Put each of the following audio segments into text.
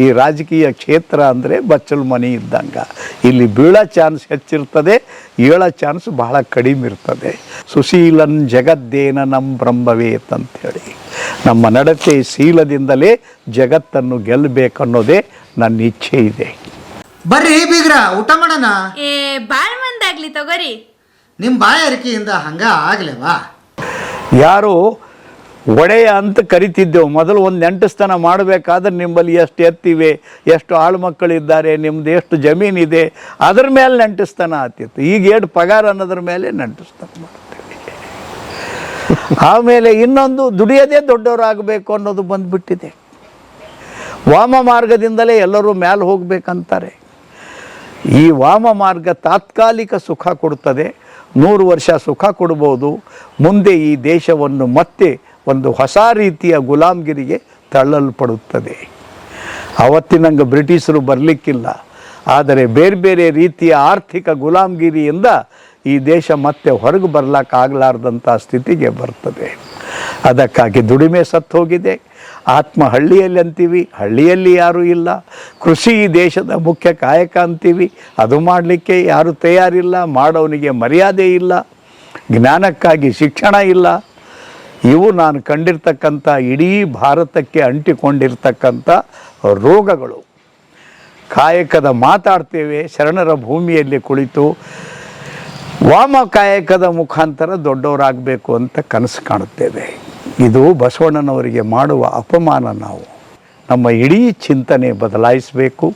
ಈ ರಾಜಕೀಯ ಕ್ಷೇತ್ರ ಅಂದರೆ ಬಚ್ಚಲು ಮನೆ ಇದ್ದಂಗೆ. ಇಲ್ಲಿ ಬೀಳೋ ಚಾನ್ಸ್ ಹೆಚ್ಚಿರ್ತದೆ, ಏಳೋ ಚಾನ್ಸ್ ಬಹಳ ಕಡಿಮೆ ಇರ್ತದೆ. ಸುಶೀಲನ್ ಜಗದ್ದೇನ ನಮ್ಮ ಬ್ರಹ್ಮವೇತ್ ಅಂಥೇಳಿ, ನಮ್ಮ ನಡತೆ ಶೀಲದಿಂದಲೇ ಜಗತ್ತನ್ನು ಗೆಲ್ಲಬೇಕನ್ನೋದೇ ನನ್ನ ಇಚ್ಛೆ ಇದೆ. ಬರ್ರಿ ಬೀಗ್ರ, ಊಟ ಮಾಡೋಣ. ಬಾಳ್ ಮಂದಾಗ್ಲಿ ತಗೋರಿ. ನಿಮ್ಮ ಬಾಯಾರಿಕೆಯಿಂದ ಹಂಗ ಆಗ್ಲೇವಾ? ಯಾರು ಒಡೆಯ ಅಂತ ಕರಿತಿದ್ದೆವು ಮೊದಲು. ಒಂದು ನೆಂಟಸ್ತನ ಮಾಡಬೇಕಾದ್ರೆ ನಿಮ್ಮಲ್ಲಿ ಎಷ್ಟು ಎತ್ತಿವೆ, ಎಷ್ಟು ಆಳು ಮಕ್ಕಳಿದ್ದಾರೆ, ನಿಮ್ಮದು ಎಷ್ಟು ಜಮೀನಿದೆ, ಅದ್ರ ಮೇಲೆ ನೆಂಟಸ್ತನ ಆಗ್ತಿತ್ತು. ಈಗ ಏಟು ಪಗಾರ ಅನ್ನೋದ್ರ ಮೇಲೆ ನೆಂಟಸ್ತನ ಮಾಡ್ತೇವೆ. ಆಮೇಲೆ ಇನ್ನೊಂದು, ದುಡಿಯೋದೇ ದೊಡ್ಡವರಾಗಬೇಕು ಅನ್ನೋದು ಬಂದುಬಿಟ್ಟಿದೆ. ವಾಮ ಮಾರ್ಗದಿಂದಲೇ ಎಲ್ಲರೂ ಮೇಲೆ ಹೋಗ್ಬೇಕಂತಾರೆ. ಈ ವಾಮ ಮಾರ್ಗ ತಾತ್ಕಾಲಿಕ ಸುಖ ಕೊಡ್ತದೆ, 100 ವರ್ಷ ಸುಖ ಕೊಡ್ಬೋದು. ಮುಂದೆ ಈ ದೇಶವನ್ನು ಮತ್ತೆ ಒಂದು ಹೊಸ ರೀತಿಯ ಗುಲಾಮ್ಗಿರಿಗೆ ತಳ್ಳಲ್ಪಡುತ್ತದೆ. ಅವತ್ತಿನಂಗೆ ಬ್ರಿಟಿಷರು ಬರಲಿಕ್ಕಿಲ್ಲ, ಆದರೆ ಬೇರೆ ಬೇರೆ ರೀತಿಯ ಆರ್ಥಿಕ ಗುಲಾಮ್ಗಿರಿಯಿಂದ ಈ ದೇಶ ಮತ್ತೆ ಹೊರಗೆ ಬರಲಿಕ್ಕಾಗಲಾರ್ದಂಥ ಸ್ಥಿತಿಗೆ ಬರ್ತದೆ. ಅದಕ್ಕಾಗಿ ದುಡಿಮೆ ಸತ್ತು ಹೋಗಿದೆ. ಆತ್ಮ ಹಳ್ಳಿಯಲ್ಲಿ ಅಂತೀವಿ, ಹಳ್ಳಿಯಲ್ಲಿ ಯಾರೂ ಇಲ್ಲ. ಕೃಷಿ ಈ ದೇಶದ ಮುಖ್ಯ ಕಾಯಕ ಅಂತೀವಿ, ಅದು ಮಾಡಲಿಕ್ಕೆ ಯಾರೂ ತಯಾರಿಲ್ಲ. ಮಾಡೋನಿಗೆ ಮರ್ಯಾದೆ ಇಲ್ಲ, ಜ್ಞಾನಕ್ಕಾಗಿ ಶಿಕ್ಷಣ ಇಲ್ಲ. ಇವು ನಾನು ಕಂಡಿರ್ತಕ್ಕಂಥ ಇಡೀ ಭಾರತಕ್ಕೆ ಅಂಟಿಕೊಂಡಿರ್ತಕ್ಕಂಥ ರೋಗಗಳು. ಕಾಯಕದ ಮಾತಾಡ್ತೇವೆ, ಶರಣರ ಭೂಮಿಯಲ್ಲಿ ಕುಳಿತು ವಾಮ ಕಾಯಕದ ಮುಖಾಂತರ ದೊಡ್ಡವರಾಗಬೇಕು ಅಂತ ಕನಸು ಕಾಣುತ್ತೇವೆ. ಇದು ಬಸವಣ್ಣನವರಿಗೆ ಮಾಡುವ ಅಪಮಾನ. ನಾವು ನಮ್ಮ ಇಡೀ ಚಿಂತನೆ ಬದಲಾಯಿಸಬೇಕು.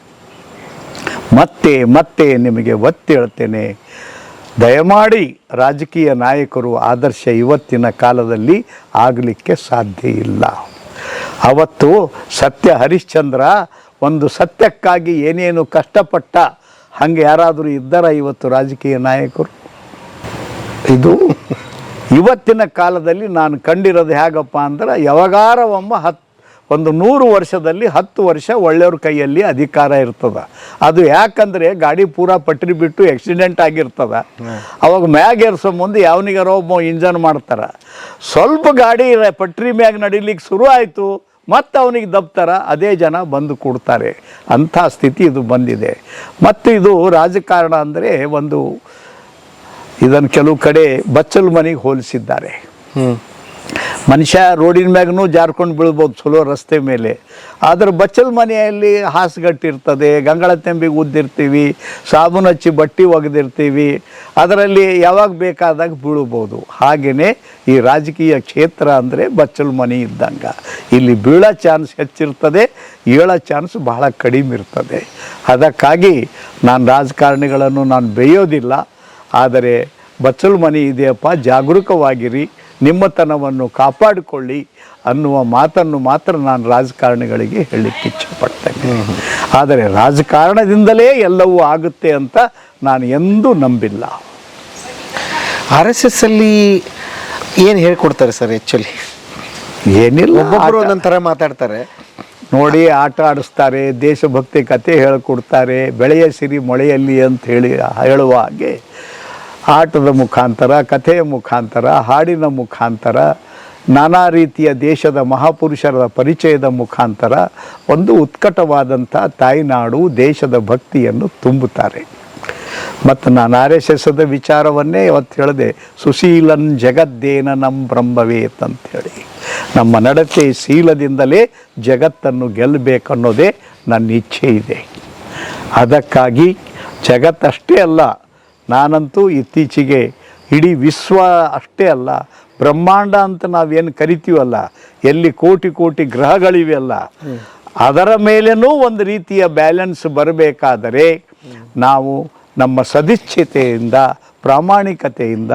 ಮತ್ತೆ ಮತ್ತೆ ನಿಮಗೆ ಒತ್ತಿ ಹೇಳ್ತೇನೆ, ದಯಮಾಡಿ ರಾಜಕೀಯ ನಾಯಕರು ಆದರ್ಶ ಇವತ್ತಿನ ಕಾಲದಲ್ಲಿ ಆಗಲಿಕ್ಕೆ ಸಾಧ್ಯ ಇಲ್ಲ. ಅವತ್ತು ಸತ್ಯ ಹರಿಶ್ಚಂದ್ರ ಒಂದು ಸತ್ಯಕ್ಕಾಗಿ ಏನೇನು ಕಷ್ಟಪಟ್ಟ, ಹಾಗೆ ಯಾರಾದರೂ ಇದ್ದಾರ ಇವತ್ತು ರಾಜಕೀಯ ನಾಯಕರು? ಇದು ಇವತ್ತಿನ ಕಾಲದಲ್ಲಿ ನಾನು ಕಂಡಿರೋದು ಹೇಗಪ್ಪ ಅಂದ್ರೆ, ಯಾವಾಗಾರ ಒಂದು 100 ವರ್ಷದಲ್ಲಿ 10 ವರ್ಷ ಒಳ್ಳೆಯವ್ರ ಕೈಯಲ್ಲಿ ಅಧಿಕಾರ ಇರ್ತದೆ. ಅದು ಯಾಕಂದರೆ ಗಾಡಿ ಪೂರಾ ಪಟ್ರಿ ಬಿಟ್ಟು ಆಕ್ಸಿಡೆಂಟ್ ಆಗಿರ್ತದೆ. ಅವಾಗ ಮ್ಯಾಗ ಏರ್ಸೋ ಮುಂದೆ ಯಾವನಿಗಾರೋ ಒಬ್ಬ ಇಂಜನ್ ಮಾಡ್ತಾರೆ. ಸ್ವಲ್ಪ ಗಾಡಿ ಪಟ್ರಿ ಮ್ಯಾಗ ನಡಿಲಿಕ್ಕೆ ಶುರು ಆಯಿತು, ಮತ್ತು ಅವನಿಗೆ ದಬ್ತಾರ, ಅದೇ ಜನ ಬಂದು ಕೊಡ್ತಾರೆ. ಅಂಥ ಸ್ಥಿತಿ ಇದು ಬಂದಿದೆ. ಮತ್ತು ಇದು ರಾಜಕಾರಣ ಅಂದರೆ ಇದನ್ನು ಕೆಲವು ಕಡೆ ಬಚ್ಚಲು ಮನೆಗೆ ಹೋಲಿಸಿದ್ದಾರೆ. ಮನುಷ್ಯ ರೋಡಿನ ಮ್ಯಾಗೂ ಜಾರ್ಕೊಂಡು ಬೀಳ್ಬೋದು ಚಲೋ ರಸ್ತೆ ಮೇಲೆ, ಆದರೆ ಬಚ್ಚಲು ಮನೆಯಲ್ಲಿ ಹಾಸುಗಟ್ಟಿರ್ತದೆ, ಗಂಗಳ ತೆಂಬಿಗೆ ಉದ್ದಿರ್ತೀವಿ, ಸಾಬೂನು ಹಚ್ಚಿ ಬಟ್ಟೆ ಒಗೆದಿರ್ತೀವಿ, ಅದರಲ್ಲಿ ಯಾವಾಗ ಬೇಕಾದಾಗ ಬೀಳ್ಬೋದು. ಹಾಗೆಯೇ ಈ ರಾಜಕೀಯ ಕ್ಷೇತ್ರ ಅಂದರೆ ಬಚ್ಚಲು ಮನೆ ಇದ್ದಂಗೆ. ಇಲ್ಲಿ ಬೀಳೋ ಚಾನ್ಸ್ ಹೆಚ್ಚಿರ್ತದೆ, ಏಳೋ ಚಾನ್ಸ್ ಬಹಳ ಕಡಿಮೆ ಇರ್ತದೆ. ಅದಕ್ಕಾಗಿ ನಾನು ರಾಜಕಾರಣಿಗಳನ್ನು ನಾನು ಬೇಯೋದಿಲ್ಲ, ಆದರೆ ಬಚ್ಚಲು ಮನೆ ಇದೆಯಪ್ಪ, ಜಾಗರೂಕವಾಗಿರಿ, ನಿಮ್ಮತನವನ್ನು ಕಾಪಾಡಿಕೊಳ್ಳಿ ಅನ್ನುವ ಮಾತನ್ನು ಮಾತ್ರ ನಾನು ರಾಜಕಾರಣಿಗಳಿಗೆ ಹೇಳಲಿಕ್ಕೆ ಇಚ್ಛೆಪಡ್ತೇನೆ. ಆದರೆ ರಾಜಕಾರಣದಿಂದಲೇ ಎಲ್ಲವೂ ಆಗುತ್ತೆ ಅಂತ ನಾನು ಎಂದೂ ನಂಬಿಲ್ಲ. RSS ಅಲ್ಲಿ ಏನು ಹೇಳ್ಕೊಡ್ತಾರೆ ಸರ್? ಆ್ಯಕ್ಚುಲಿ ಏನಿಲ್ಲ, ಒಬ್ಬೊಬ್ಬರು ಒಂದೊಂದು ಥರ ಮಾತಾಡ್ತಾರೆ ನೋಡಿ. ಆಟ ಆಡಿಸ್ತಾರೆ, ದೇಶಭಕ್ತಿ ಕತೆ ಹೇಳಿಕೊಡ್ತಾರೆ, ಬೆಳೆಯ ಸಿರಿ ಮೊಳೆಯಲ್ಲಿ ಅಂತ ಹೇಳುವ ಹಾಗೆ ಆಟದ ಮುಖಾಂತರ, ಕಥೆಯ ಮುಖಾಂತರ, ಹಾಡಿನ ಮುಖಾಂತರ, ನಾನಾ ರೀತಿಯ ದೇಶದ ಮಹಾಪುರುಷರ ಪರಿಚಯದ ಮುಖಾಂತರ ಒಂದು ಉತ್ಕಟವಾದಂಥ ತಾಯ್ನಾಡು, ದೇಶದ ಭಕ್ತಿಯನ್ನು ತುಂಬುತ್ತಾರೆ. ಮತ್ತು ನಾನು RSSದ ವಿಚಾರವನ್ನೇ ಇವತ್ತು ಹೇಳಿದೆ, ಸುಶೀಲನ್ ಜಗದ್ದೇನ ನಮ್ಮ ಬ್ರಹ್ಮವೇತ್ ಅಂಥೇಳಿ. ನಮ್ಮ ನಡತೆ ಶೀಲದಿಂದಲೇ ಜಗತ್ತನ್ನು ಗೆಲ್ಲಬೇಕನ್ನೋದೇ ನನ್ನ ಇಚ್ಛೆ ಇದೆ. ಅದಕ್ಕಾಗಿ ಜಗತ್ತಷ್ಟೇ ಅಲ್ಲ, ನಾನಂತೂ ಇತ್ತೀಚೆಗೆ ಇಡೀ ವಿಶ್ವ ಅಷ್ಟೇ ಅಲ್ಲ, ಬ್ರಹ್ಮಾಂಡ ಅಂತ ನಾವೇನು ಕರಿತೀವಲ್ಲ, ಎಲ್ಲಿ ಕೋಟಿ ಕೋಟಿ ಗ್ರಹಗಳಿವೆಯಲ್ಲ, ಅದರ ಮೇಲೇನೂ ಒಂದು ರೀತಿಯ ಬ್ಯಾಲೆನ್ಸ್ ಬರಬೇಕಾದರೆ ನಾವು ನಮ್ಮ ಸದಿಚ್ಛತೆಯಿಂದ, ಪ್ರಾಮಾಣಿಕತೆಯಿಂದ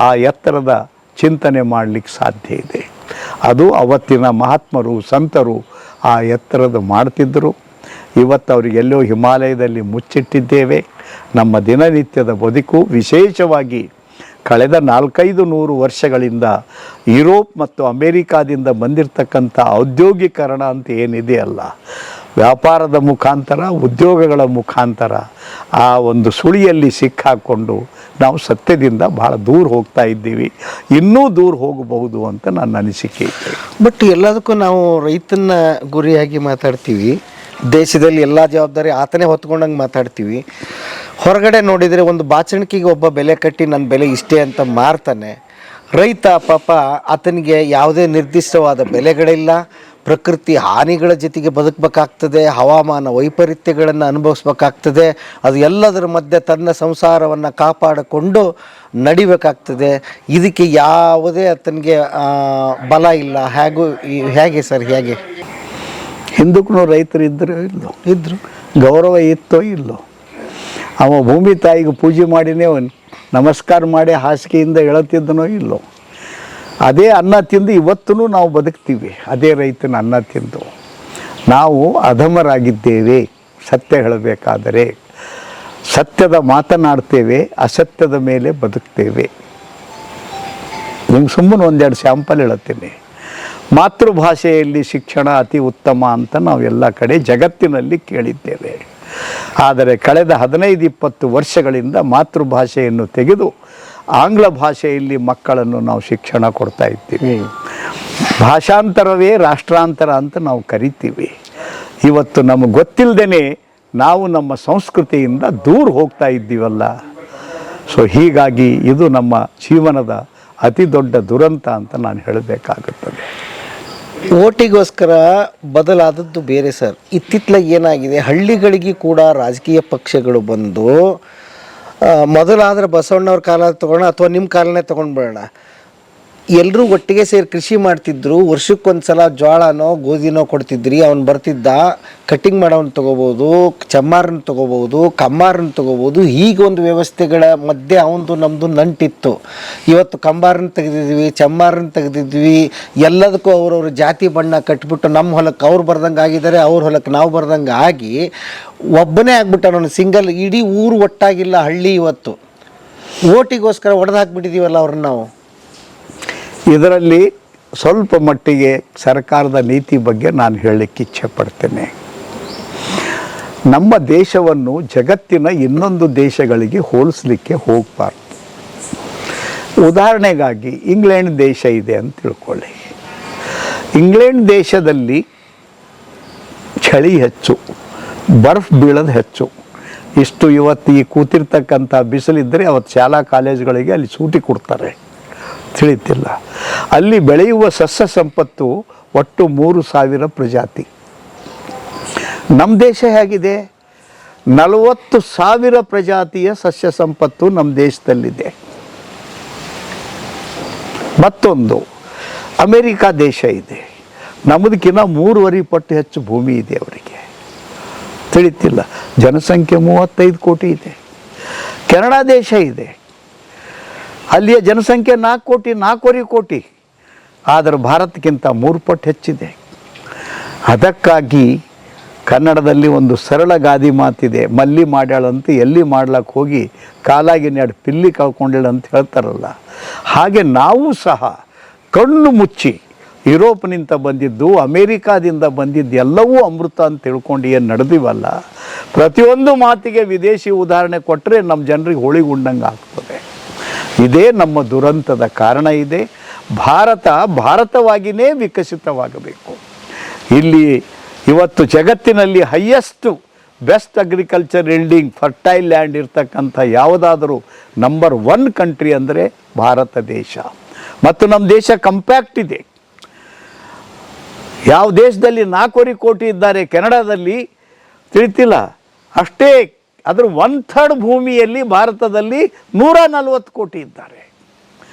ಆ ಎತ್ತರದ ಚಿಂತನೆ ಮಾಡಲಿಕ್ಕೆ ಸಾಧ್ಯ ಇದೆ. ಅದು ಅವತ್ತಿನ ಮಹಾತ್ಮರು, ಸಂತರು ಆ ಎತ್ತರದ ಮಾಡ್ತಿದ್ದರು. ಇವತ್ತು ಅವರಿಗೆಲ್ಲೋ ಹಿಮಾಲಯದಲ್ಲಿ ಮುಚ್ಚಿಟ್ಟಿದ್ದೇವೆ. ನಮ್ಮ ದಿನನಿತ್ಯದ ಬದುಕು, ವಿಶೇಷವಾಗಿ ಕಳೆದ 400-500 ವರ್ಷಗಳಿಂದ ಯುರೋಪ್ ಮತ್ತು ಅಮೇರಿಕಾದಿಂದ ಬಂದಿರತಕ್ಕಂಥ ಔದ್ಯೋಗೀಕರಣ ಅಂತ ಏನಿದೆಯಲ್ಲ, ವ್ಯಾಪಾರದ ಮುಖಾಂತರ, ಉದ್ಯೋಗಗಳ ಮುಖಾಂತರ ಆ ಒಂದು ಸುಳಿಯಲ್ಲಿ ಸಿಕ್ಕಾಕೊಂಡು ನಾವು ಸತ್ಯದಿಂದ ಭಾಳ ದೂರ ಹೋಗ್ತಾ ಇದ್ದೀವಿ. ಇನ್ನೂ ದೂರ ಹೋಗಬಹುದು ಅಂತ ನನ್ನ ಅನಿಸಿಕೆ ಇದೆ. ಬಟ್ ಎಲ್ಲದಕ್ಕೂ ನಾವು ರೈತನ ಗುರಿಯಾಗಿ ಮಾತಾಡ್ತೀವಿ. ದೇಶದಲ್ಲಿ ಎಲ್ಲ ಜವಾಬ್ದಾರಿ ಆತನೇ ಹೊತ್ಕೊಂಡಂಗೆ ಮಾತಾಡ್ತೀವಿ. ಹೊರಗಡೆ ನೋಡಿದರೆ ಒಂದು ಬಾಚಣಿಕೆಗೆ ಒಬ್ಬ ಬೆಲೆ ಕಟ್ಟಿ ನನ್ನ ಬೆಲೆ ಇಷ್ಟೇ ಅಂತ ಮಾರ್ತಾನೆ. ರೈತ ಪಾಪ ಆತನಿಗೆ ಯಾವುದೇ ನಿರ್ದಿಷ್ಟವಾದ ಬೆಲೆಗಳಿಲ್ಲ, ಪ್ರಕೃತಿ ಹಾನಿಗಳ ಜೊತೆಗೆ ಬದುಕಬೇಕಾಗ್ತದೆ, ಹವಾಮಾನ ವೈಪರೀತ್ಯಗಳನ್ನು ಅನುಭವಿಸ್ಬೇಕಾಗ್ತದೆ. ಅದು ಎಲ್ಲದರ ಮಧ್ಯೆ ತನ್ನ ಸಂಸಾರವನ್ನು ಕಾಪಾಡಿಕೊಂಡು ನಡಿಬೇಕಾಗ್ತದೆ. ಇದಕ್ಕೆ ಯಾವುದೇ ಆತನಿಗೆ ಬಲ ಇಲ್ಲ. ಹೇಗೆ ಸರ್, ಹೇಗೆ? ಹಿಂದಕ್ಕೂ ರೈತರು ಇದ್ದರು ಗೌರವ ಇತ್ತೋ ಇಲ್ಲೋ. ಅವ ಭೂಮಿ ತಾಯಿಗೆ ಪೂಜೆ ಮಾಡಿನೇ ನಮಸ್ಕಾರ ಮಾಡಿ ಹಾಸಿಗೆಯಿಂದ ಎಳತಿದ್ದನೋ ಇಲ್ಲೋ. ಅದೇ ಅನ್ನ ತಿಂದು ಇವತ್ತೂ ನಾವು ಬದುಕ್ತೀವಿ. ಅದೇ ರೈತನ ಅನ್ನ ತಿಂದು ನಾವು ಅಧಮರಾಗಿದ್ದೇವೆ. ಸತ್ಯ ಹೇಳಬೇಕಾದರೆ ಸತ್ಯದ ಮಾತನಾಡ್ತೇವೆ, ಅಸತ್ಯದ ಮೇಲೆ ಬದುಕ್ತೇವೆ. ನಿಮ್ಗೆ ಸುಮ್ಮನೆ ಒಂದೆರಡು ಸ್ಯಾಂಪಲ್ ಹೇಳುತ್ತೇನೆ. ಮಾತೃಭಾಷೆಯಲ್ಲಿ ಶಿಕ್ಷಣ ಅತಿ ಉತ್ತಮ ಅಂತ ನಾವು ಎಲ್ಲ ಕಡೆ ಜಗತ್ತಿನಲ್ಲಿ ಕೇಳಿದ್ದೇವೆ. ಆದರೆ ಕಳೆದ 15-20 ವರ್ಷಗಳಿಂದ ಮಾತೃಭಾಷೆಯನ್ನು ತೆಗೆದು ಆಂಗ್ಲ ಭಾಷೆಯಲ್ಲಿ ಮಕ್ಕಳನ್ನು ನಾವು ಶಿಕ್ಷಣ ಕೊಡ್ತಾ ಇದ್ದೀವಿ. ಭಾಷಾಂತರವೇ ರಾಷ್ಟ್ರಾಂತರ ಅಂತ ನಾವು ಕರಿತೀವಿ. ಇವತ್ತು ನಮಗೆ ಗೊತ್ತಿಲ್ಲದೇ ನಾವು ನಮ್ಮ ಸಂಸ್ಕೃತಿಯಿಂದ ದೂರ ಹೋಗ್ತಾ ಇದ್ದೀವಲ್ಲ. ಸೊ ಹೀಗಾಗಿ ಇದು ನಮ್ಮ ಜೀವನದ ಅತಿ ದೊಡ್ಡ ದುರಂತ ಅಂತ ನಾನು ಹೇಳಬೇಕಾಗುತ್ತದೆ. ಓಟಿಗೋಸ್ಕರ ಬದಲಾದದ್ದು ಬೇರೆ ಸರ್. ಇತ್ತಿತ್ತಲಾಗಿ ಏನಾಗಿದೆ, ಹಳ್ಳಿಗಳಿಗೆ ಕೂಡ ರಾಜಕೀಯ ಪಕ್ಷಗಳು ಬಂದು ಮೊದಲಾದ್ರೆ ಬಸವಣ್ಣವ್ರ ಕಾಲ ತೊಗೊಳ್ಳೋಣ ಅಥವಾ ನಿಮ್ಮ ಕಾಲನೇ ತೊಗೊಂಡ್ಬಿಡೋಣ, ಎಲ್ಲರೂ ಒಟ್ಟಿಗೆ ಸೇರಿ ಕೃಷಿ ಮಾಡ್ತಿದ್ರು. ವರ್ಷಕ್ಕೊಂದು ಸಲ ಜೋಳನೋ ಗೋಧಿನೋ ಕೊಡ್ತಿದ್ರಿ. ಅವ್ನು ಬರ್ತಿದ್ದ, ಕಟ್ಟಿಂಗ್ ಮಾಡೋನು ತೊಗೋಬೋದು, ಚಮ್ಮಾರನ್ನ ತೊಗೋಬೋದು, ಕಮ್ಮಾರನ್ನ ತೊಗೋಬೋದು. ಹೀಗೆ ಒಂದು ವ್ಯವಸ್ಥೆಗಳ ಮಧ್ಯೆ ಅವನದು ನಮ್ಮದು ನಂಟಿತ್ತು. ಇವತ್ತು ಕಂಬಾರನ್ನ ತೆಗೆದಿದ್ವಿ, ಚಮ್ಮಾರನ್ನ ತೆಗೆದಿದ್ವಿ. ಎಲ್ಲದಕ್ಕೂ ಅವ್ರವ್ರ ಜಾತಿ ಬಣ್ಣ ಕಟ್ಬಿಟ್ಟು ನಮ್ಮ ಹೊಲಕ್ಕೆ ಅವ್ರು ಬರ್ದಂಗೆ ಆಗಿದ್ದಾರೆ, ಅವ್ರ ಹೊಲಕ್ಕೆ ನಾವು ಬರ್ದಂಗೆ ಆಗಿ ಒಬ್ಬನೇ ಆಗ್ಬಿಟ್ಟ. ನಾನು ಸಿಂಗಲ್, ಇಡೀ ಊರು ಒಟ್ಟಾಗಿಲ್ಲ ಹಳ್ಳಿ. ಇವತ್ತು ಓಟಿಗೋಸ್ಕರ ಒಡೆದು ಹಾಕ್ಬಿಟ್ಟಿದ್ದೀವಲ್ಲ ಅವ್ರನ್ನ ನಾವು. ಇದರಲ್ಲಿ ಸ್ವಲ್ಪ ಮಟ್ಟಿಗೆ ಸರ್ಕಾರದ ನೀತಿ ಬಗ್ಗೆ ನಾನು ಹೇಳಲಿಕ್ಕೆ ಇಚ್ಛೆ ಪಡ್ತೇನೆ. ನಮ್ಮ ದೇಶವನ್ನು ಜಗತ್ತಿನ ಇನ್ನೊಂದು ದೇಶಗಳಿಗೆ ಹೋಲಿಸಲಿಕ್ಕೆ ಹೋಗಬಾರ್ದು. ಉದಾಹರಣೆಗಾಗಿ ಇಂಗ್ಲೆಂಡ್ ದೇಶ ಇದೆ ಅಂತ ತಿಳ್ಕೊಳ್ಳಿ. ಇಂಗ್ಲೆಂಡ್ ದೇಶದಲ್ಲಿ ಚಳಿ ಹೆಚ್ಚು, ಬರ್ಫ್ ಬೀಳೋದು ಹೆಚ್ಚು. ಇಷ್ಟು ಇವತ್ತು ಈ ಕೂತಿರ್ತಕ್ಕಂಥ ಬಿಸಿಲಿದ್ದರೆ ಅವತ್ತು ಶಾಲಾ ಕಾಲೇಜುಗಳಿಗೆ ಅಲ್ಲಿ ಸೂಟಿ ಕೊಡ್ತಾರೆ, ತಿಳಿತಿಲ್ಲ. ಅಲ್ಲಿ ಬೆಳೆಯುವ ಸಸ್ಯ ಸಂಪತ್ತು ಒಟ್ಟು 3,000 ಪ್ರಜಾತಿ. ನಮ್ಮ ದೇಶ ಹೇಗಿದೆ? 40,000 ಪ್ರಜಾತಿಯ ಸಸ್ಯ ಸಂಪತ್ತು ನಮ್ಮ ದೇಶದಲ್ಲಿದೆ. ಮತ್ತೊಂದು ಅಮೇರಿಕಾ ದೇಶ ಇದೆ, ನಮ್ಮದಕ್ಕಿಂತ 3.5 ಪಟ್ಟು ಹೆಚ್ಚು ಭೂಮಿ ಇದೆ ಅವರಿಗೆ, ತಿಳಿತಿಲ್ಲ. ಜನಸಂಖ್ಯೆ 35 ಕೋಟಿ ಇದೆ. ಕೆನಡಾ ದೇಶ ಇದೆ, ಅಲ್ಲಿಯ ಜನಸಂಖ್ಯೆ 4 ಕೋಟಿ 4.25 ಕೋಟಿ, ಆದರೆ ಭಾರತಕ್ಕಿಂತ 3 ಪಟ್ಟು ಹೆಚ್ಚಿದೆ. ಅದಕ್ಕಾಗಿ ಕನ್ನಡದಲ್ಲಿ ಒಂದು ಸರಳ ಗಾದಿ ಮಾತಿದೆ, ಮಲ್ಲಿ ಮಾಡ್ಯಾಳಂತ ಎಲ್ಲಿ ಮಾಡ್ಲಕ್ಕೆ ಹೋಗಿ ಕಾಲಾಗಿ 2 ಪಿಲ್ಲಿ ಕಳ್ಕೊಂಡಿಲ್ಲ ಅಂತ ಹೇಳ್ತಾರಲ್ಲ. ಹಾಗೆ ನಾವು ಸಹ ಕಣ್ಣು ಮುಚ್ಚಿ ಯುರೋಪ್ನಿಂದ ಬಂದಿದ್ದು, ಅಮೇರಿಕಾದಿಂದ ಬಂದಿದ್ದು ಎಲ್ಲವೂ ಅಮೃತ ಅಂತ ತಿಳ್ಕೊಂಡು ಏನು ನಡೆದಿವಲ್ಲ, ಪ್ರತಿಯೊಂದು ಮಾತಿಗೆ ವಿದೇಶಿ ಉದಾಹರಣೆ ಕೊಟ್ಟರೆ ನಮ್ಮ ಜನರಿಗೆ ಹೋಳಿಗುಂಡಂಗೆ ಆಗ್ತದೆ. ಇದೇ ನಮ್ಮ ದುರಂತದ ಕಾರಣ. ಇದೆ ಭಾರತವಾಗಿಯೇ ವಿಕಸಿತವಾಗಬೇಕು. ಇಲ್ಲಿ ಇವತ್ತು ಜಗತ್ತಿನಲ್ಲಿ highest best agriculture ಇಲ್ಡಿಂಗ್ fertile land ಇರ್ತಕ್ಕಂಥ ಯಾವುದಾದರೂ ನಂಬರ್ 1 ಕಂಟ್ರಿ ಅಂದರೆ ಭಾರತ ದೇಶ. ಮತ್ತು ನಮ್ಮ ದೇಶ ಕಂಪ್ಯಾಕ್ಟ್ ಇದೆ. ಯಾವ ದೇಶದಲ್ಲಿ 4.25 ಕೋಟಿ ಇದ್ದಾರೆ, ಕೆನಡಾದಲ್ಲಿ ತಿಳಿತಿಲ್ಲ ಅಷ್ಟೇ. ಅದರ 1/3 ಭೂಮಿಯಲ್ಲಿ ಭಾರತದಲ್ಲಿ 140 ಕೋಟಿ ಇದ್ದಾರೆ.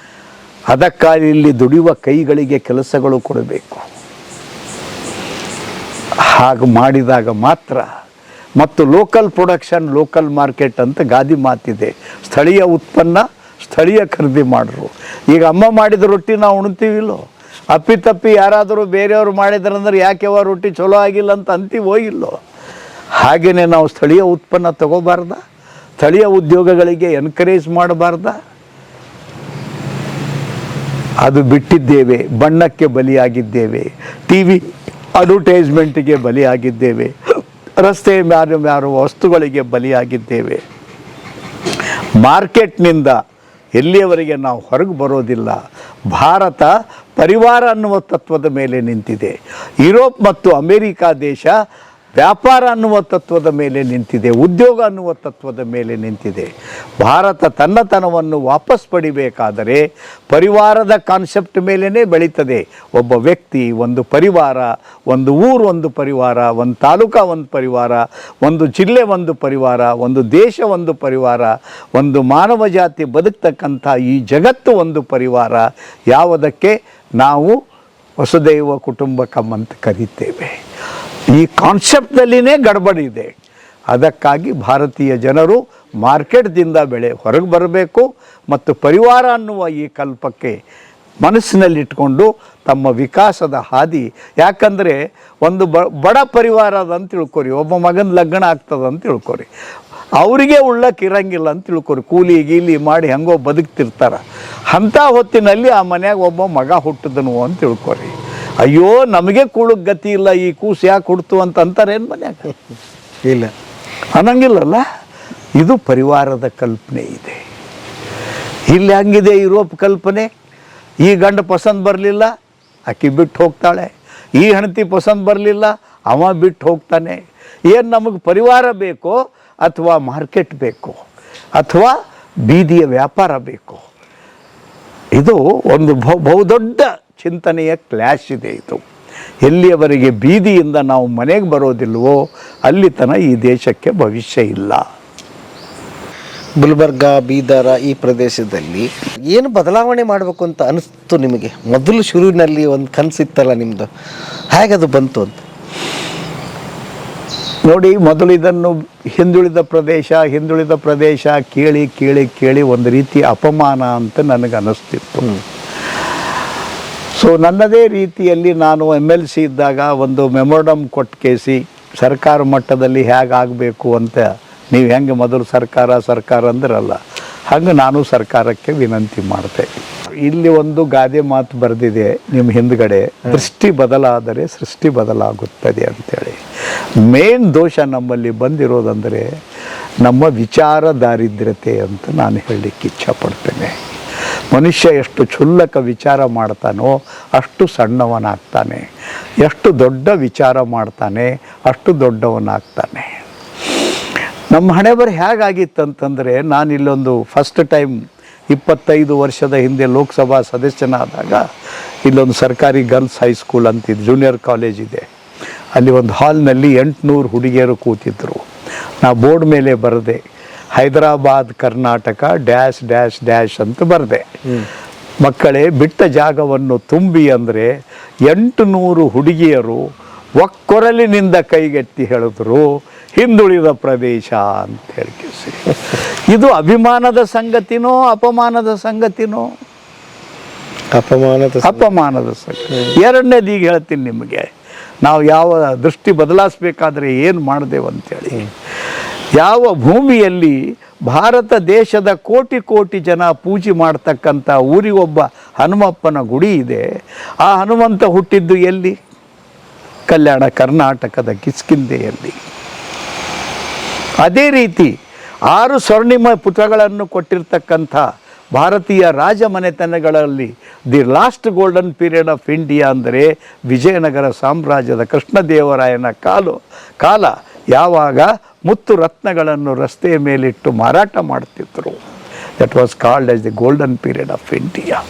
ಅದಕ್ಕಾಗಿ ಇಲ್ಲಿ ದುಡಿಯುವ ಕೈಗಳಿಗೆ ಕೆಲಸಗಳು ಕೊಡಬೇಕು. ಹಾಗೆ ಮಾಡಿದಾಗ ಮಾತ್ರ. ಮತ್ತು ಲೋಕಲ್ ಪ್ರೊಡಕ್ಷನ್ ಲೋಕಲ್ ಮಾರ್ಕೆಟ್ ಅಂತ ಗಾದಿ ಮಾತಿದೆ. ಸ್ಥಳೀಯ ಉತ್ಪನ್ನ ಸ್ಥಳೀಯ ಖರೀದಿ ಮಾಡ್ರು. ಈಗ ಅಮ್ಮ ಮಾಡಿದ ರೊಟ್ಟಿ ನಾವು ಉಣ್ತೀವಿಲ್ಲೋ, ಅಪ್ಪಿತಪ್ಪಿ ಯಾರಾದರೂ ಬೇರೆಯವರು ಮಾಡಿದ್ರಂದ್ರೆ ಯಾಕೆವ ರೊಟ್ಟಿ ಚಲೋ ಆಗಿಲ್ಲ ಅಂತ ಅಂತೀವೋ ಇಲ್ಲೋ. ಹಾಗೆಯೇ ನಾವು ಸ್ಥಳೀಯ ಉತ್ಪನ್ನ ತಗೋಬಾರ್ದ, ಸ್ಥಳೀಯ ಉದ್ಯೋಗಗಳಿಗೆ ಎನ್ಕರೇಜ್ ಮಾಡಬಾರ್ದ. ಅದು ಬಿಟ್ಟಿದ್ದೇವೆ. ಬಣ್ಣಕ್ಕೆ ಬಲಿಯಾಗಿದ್ದೇವೆ, ಟಿ ವಿ ಅಡ್ವರ್ಟೈಸ್ಮೆಂಟಿಗೆ ಬಲಿಯಾಗಿದ್ದೇವೆ, ರಸ್ತೆ ಮಾರುವ ವಸ್ತುಗಳಿಗೆ ಬಲಿಯಾಗಿದ್ದೇವೆ. ಮಾರ್ಕೆಟ್ನಿಂದ ಎಲ್ಲಿಯವರೆಗೆ ನಾವು ಹೊರಗೆ ಬರೋದಿಲ್ಲ. ಭಾರತ ಪರಿವಾರ ಅನ್ನುವ ತತ್ವದ ಮೇಲೆ ನಿಂತಿದೆ. ಯುರೋಪ್ ಮತ್ತು ಅಮೇರಿಕಾ ದೇಶ ವ್ಯಾಪಾರ ಅನ್ನುವ ತತ್ವದ ಮೇಲೆ ನಿಂತಿದೆ, ಉದ್ಯೋಗ ಅನ್ನುವ ತತ್ವದ ಮೇಲೆ ನಿಂತಿದೆ. ಭಾರತ ತನ್ನತನವನ್ನು ವಾಪಸ್ ಪಡಿಬೇಕಾದರೆ ಪರಿವಾರದ ಕಾನ್ಸೆಪ್ಟ್ ಮೇಲೇ ಬೆಳೀತದೆ. ಒಬ್ಬ ವ್ಯಕ್ತಿ, ಒಂದು ಪರಿವಾರ, ಒಂದು ಊರು ಒಂದು ಪರಿವಾರ, ಒಂದು ತಾಲೂಕಾ ಒಂದು ಪರಿವಾರ, ಒಂದು ಜಿಲ್ಲೆ ಒಂದು ಪರಿವಾರ, ಒಂದು ದೇಶ ಒಂದು ಪರಿವಾರ, ಒಂದು ಮಾನವ ಜಾತಿ ಬದುಕ್ತಕ್ಕಂಥ ಈ ಜಗತ್ತು ಒಂದು ಪರಿವಾರ. ಯಾವುದಕ್ಕೆ ನಾವು ವಸುದೈವ ಕುಟುಂಬಕಂ ಅಂತ ಕರೀತೇವೆ. ಈ ಕಾನ್ಸೆಪ್ಟ್ನಲ್ಲಿನೇ ಗಡಬಡಿದೆ. ಅದಕ್ಕಾಗಿ ಭಾರತೀಯ ಜನರು ಮಾರ್ಕೆಟ್ದಿಂದ ಹೊರಗೆ ಬರಬೇಕು ಮತ್ತು ಪರಿವಾರ ಅನ್ನುವ ಈ ಕಲ್ಪಕ್ಕೆ ಮನಸ್ಸಿನಲ್ಲಿಟ್ಕೊಂಡು ತಮ್ಮ ವಿಕಾಸದ ಹಾದಿ. ಯಾಕಂದರೆ ಒಂದು ಬಡ ಪರಿವಾರ ಅದಂತ ತಿಳ್ಕೊರಿ, ಒಬ್ಬ ಮಗನ ಲಗ್ನ ಆಗ್ತದಂತ ತಿಳ್ಕೊರಿ, ಅವರಿಗೆ ಉಳ್ಳಕ್ಕಿರಂಗಿಲ್ಲ ಅಂತ ತಿಳ್ಕೊರಿ, ಕೂಲಿ ಗೀಲಿ ಮಾಡಿ ಹೆಂಗೋ ಬದುಕ್ತಿರ್ತಾರೆ. ಅಂಥ ಹೊತ್ತಿನಲ್ಲಿ ಆ ಮನ್ಯಾಗ ಒಬ್ಬ ಮಗ ಹುಟ್ಟಿದನು ಅಂತ ತಿಳ್ಕೊರಿ, ಅಯ್ಯೋ ನಮಗೆ ಕೂಳಕ್ಕೆ ಗತಿ ಇಲ್ಲ, ಈ ಕೂಸು ಯಾಕೆ ಹುಡ್ತು ಅಂತ ಅಂತಾರೇನು ಮನ್ಯಾಗ? ಇಲ್ಲ, ಅನ್ನಂಗಿಲ್ಲಲ್ಲ. ಇದು ಪರಿವಾರದ ಕಲ್ಪನೆ ಇದೆ. ಇಲ್ಲಿ ಹಂಗಿದೆ ಯುರೋಪ್ ಕಲ್ಪನೆ. ಈ ಗಂಡ ಪಸಂದ್ ಬರಲಿಲ್ಲ, ಆಕಿ ಬಿಟ್ಟು ಹೋಗ್ತಾಳೆ. ಈ ಹೆಂಡತಿ ಪಸಂದ್ ಬರಲಿಲ್ಲ, ಅವ ಬಿಟ್ಟು ಹೋಗ್ತಾನೆ. ಏನು ನಮಗೆ ಪರಿವಾರ ಬೇಕೋ ಅಥವಾ ಮಾರ್ಕೆಟ್ ಬೇಕೋ ಅಥವಾ ಬೀದಿಯ ವ್ಯಾಪಾರ ಬೇಕೋ? ಇದು ಒಂದು ಬಹುದೊಡ್ಡ ಚಿಂತನೆಯ ಕ್ಲಾಶ್ ಇದೆ. ಇದು ಎಲ್ಲಿಯವರೆಗೆ ಬೀದಿಯಿಂದ ನಾವು ಮನೆಗೆ ಬರೋದಿಲ್ವೋ ಅಲ್ಲಿ ತನಕ ಈ ದೇಶಕ್ಕೆ ಭವಿಷ್ಯ ಇಲ್ಲ. ಗುಲ್ಬರ್ಗ, ಬೀದರ ಈ ಪ್ರದೇಶದಲ್ಲಿ ಏನು ಬದಲಾವಣೆ ಮಾಡಬೇಕು ಅಂತ ಅನಿಸ್ತು ನಿಮಗೆ? ಮೊದಲು ಶುರುವಿನಲ್ಲಿ ಒಂದು ಕನಸಿತ್ತಲ್ಲ ನಿಮ್ಮದು, ಹೇಗದು ಬಂತು ಅಂತ ನೋಡಿ. ಮೊದಲು ಇದನ್ನು ಹಿಂದುಳಿದ ಪ್ರದೇಶ ಕೇಳಿ ಕೇಳಿ ಕೇಳಿ ಒಂದು ರೀತಿ ಅಪಮಾನ ಅಂತ ನನಗೆ ಅನ್ನಿಸ್ತಿತ್ತು. ಸೊ ನನ್ನದೇ ರೀತಿಯಲ್ಲಿ ನಾನು MLC ಇದ್ದಾಗ ಒಂದು ಮೆಮೊರಡಮ್ ಕೊಟ್ಟು ಕೇಸಿ ಸರ್ಕಾರ ಮಟ್ಟದಲ್ಲಿ ಹೇಗಾಗಬೇಕು ಅಂತ, ನೀವು ಹೆಂಗೆ ಮೊದಲು ಸರ್ಕಾರ ಅಂದ್ರಲ್ಲ, ಹಂಗೆ ನಾನು ಸರ್ಕಾರಕ್ಕೆ ವಿನಂತಿ ಮಾಡ್ತೆ. ಇಲ್ಲಿ ಒಂದು ಗಾದೆ ಮಾತು ಬರೆದಿದೆ ನಿಮ್ಮ ಹಿಂದ್ಗಡೆ, ದೃಷ್ಟಿ ಬದಲಾದರೆ ಸೃಷ್ಟಿ ಬದಲಾಗುತ್ತದೆ ಅಂತೇಳಿ. ಮೇನ್ ದೋಷ ನಮ್ಮಲ್ಲಿ ಬಂದಿರೋದಂದರೆ ನಮ್ಮ ವಿಚಾರ ದಾರಿದ್ರ್ಯತೆ ಅಂತ ನಾನು ಹೇಳಲಿಕ್ಕೆ ಇಚ್ಛಪಡ್ತೇನೆ. ಮನುಷ್ಯ ಎಷ್ಟು ಕ್ಷುಲ್ಲಕ ವಿಚಾರ ಮಾಡ್ತಾನೋ ಅಷ್ಟು ಸಣ್ಣವನಾಗ್ತಾನೆ, ಎಷ್ಟು ದೊಡ್ಡ ವಿಚಾರ ಮಾಡ್ತಾನೆ ಅಷ್ಟು ದೊಡ್ಡವನಾಗ್ತಾನೆ. ನಮ್ಮ ಹಣೆಬರ ಹೇಗಾಗಿತ್ತಂತಂದರೆ, ನಾನು ಇಲ್ಲೊಂದು ಫಸ್ಟ್ ಟೈಮ್ 25 ವರ್ಷದ ಹಿಂದೆ ಲೋಕಸಭಾ ಸದಸ್ಯನಾದಾಗ ಇಲ್ಲೊಂದು ಸರ್ಕಾರಿ ಗರ್ಲ್ಸ್ ಹೈಸ್ಕೂಲ್ ಅಂತಿದ್ದು ಜೂನಿಯರ್ ಕಾಲೇಜ್ ಇದೆ. ಅಲ್ಲಿ ಒಂದು ಹಾಲ್ನಲ್ಲಿ 800 ಹುಡುಗಿಯರು ಕೂತಿದ್ದರು. ನಾ ಬೋರ್ಡ್ ಮೇಲೆ ಬರೆದೆ, Hyderabad Karnataka dash dash dash ಅಂತ ಬರೆದೆ. ಮಕ್ಕಳೇ, ಬಿಟ್ಟ ಜಾಗವನ್ನು ತುಂಬಿ ಅಂದರೆ 800 ಹುಡುಗಿಯರು ಒಕ್ಕೊರಲಿನಿಂದ ಕೈಗೆತ್ತಿ ಹೇಳಿದ್ರು, ಹಿಂದುಳಿದ ಪ್ರದೇಶ ಅಂತ ಹೇಳಿಸಿ. ಇದು ಅಭಿಮಾನದ ಸಂಗತಿನೋ ಅಪಮಾನದ ಸಂಗತಿನೋ? ಅಪಮಾನದ ಸಂಗತಿ. ಎರಡನೇದು ಈಗ ಹೇಳ್ತೀನಿ ನಿಮಗೆ, ನಾವು ಯಾವ ದೃಷ್ಟಿ ಬದಲಾಯಿಸ್ಬೇಕಾದ್ರೆ ಏನು ಮಾಡಿದೆವು ಅಂತೇಳಿ. ಯಾವ ಭೂಮಿಯಲ್ಲಿ ಭಾರತ ದೇಶದ ಕೋಟಿ ಕೋಟಿ ಜನ ಪೂಜೆ ಮಾಡ್ತಕ್ಕಂಥ ಊರಿಗೊಬ್ಬ ಹನುಮಪ್ಪನ ಗುಡಿ ಇದೆ, ಆ ಹನುಮಂತ ಹುಟ್ಟಿದ್ದು ಎಲ್ಲಿ? ಕಲ್ಯಾಣ ಕರ್ನಾಟಕದ ಕಿಷ್ಕಿಂಧೆಯಲ್ಲಿ. ಅದೇ ರೀತಿ 6 ಸ್ವರ್ಣಿಮ ಪುಟಗಳನ್ನು ಕೊಟ್ಟಿರ್ತಕ್ಕಂಥ ಭಾರತೀಯ ರಾಜಮನೆತನಗಳಲ್ಲಿ the last golden period of India ಅಂದರೆ ವಿಜಯನಗರ ಸಾಮ್ರಾಜ್ಯದ ಕೃಷ್ಣದೇವರಾಯನ ಕಾಲ. ಯಾವಾಗ ಮುತ್ತು ರತ್ನಗಳನ್ನು ರಸ್ತೆಯ ಮೇಲಿಟ್ಟು ಮಾರಾಟ ಮಾಡ್ತಿದ್ರು, that was called as the golden period of India.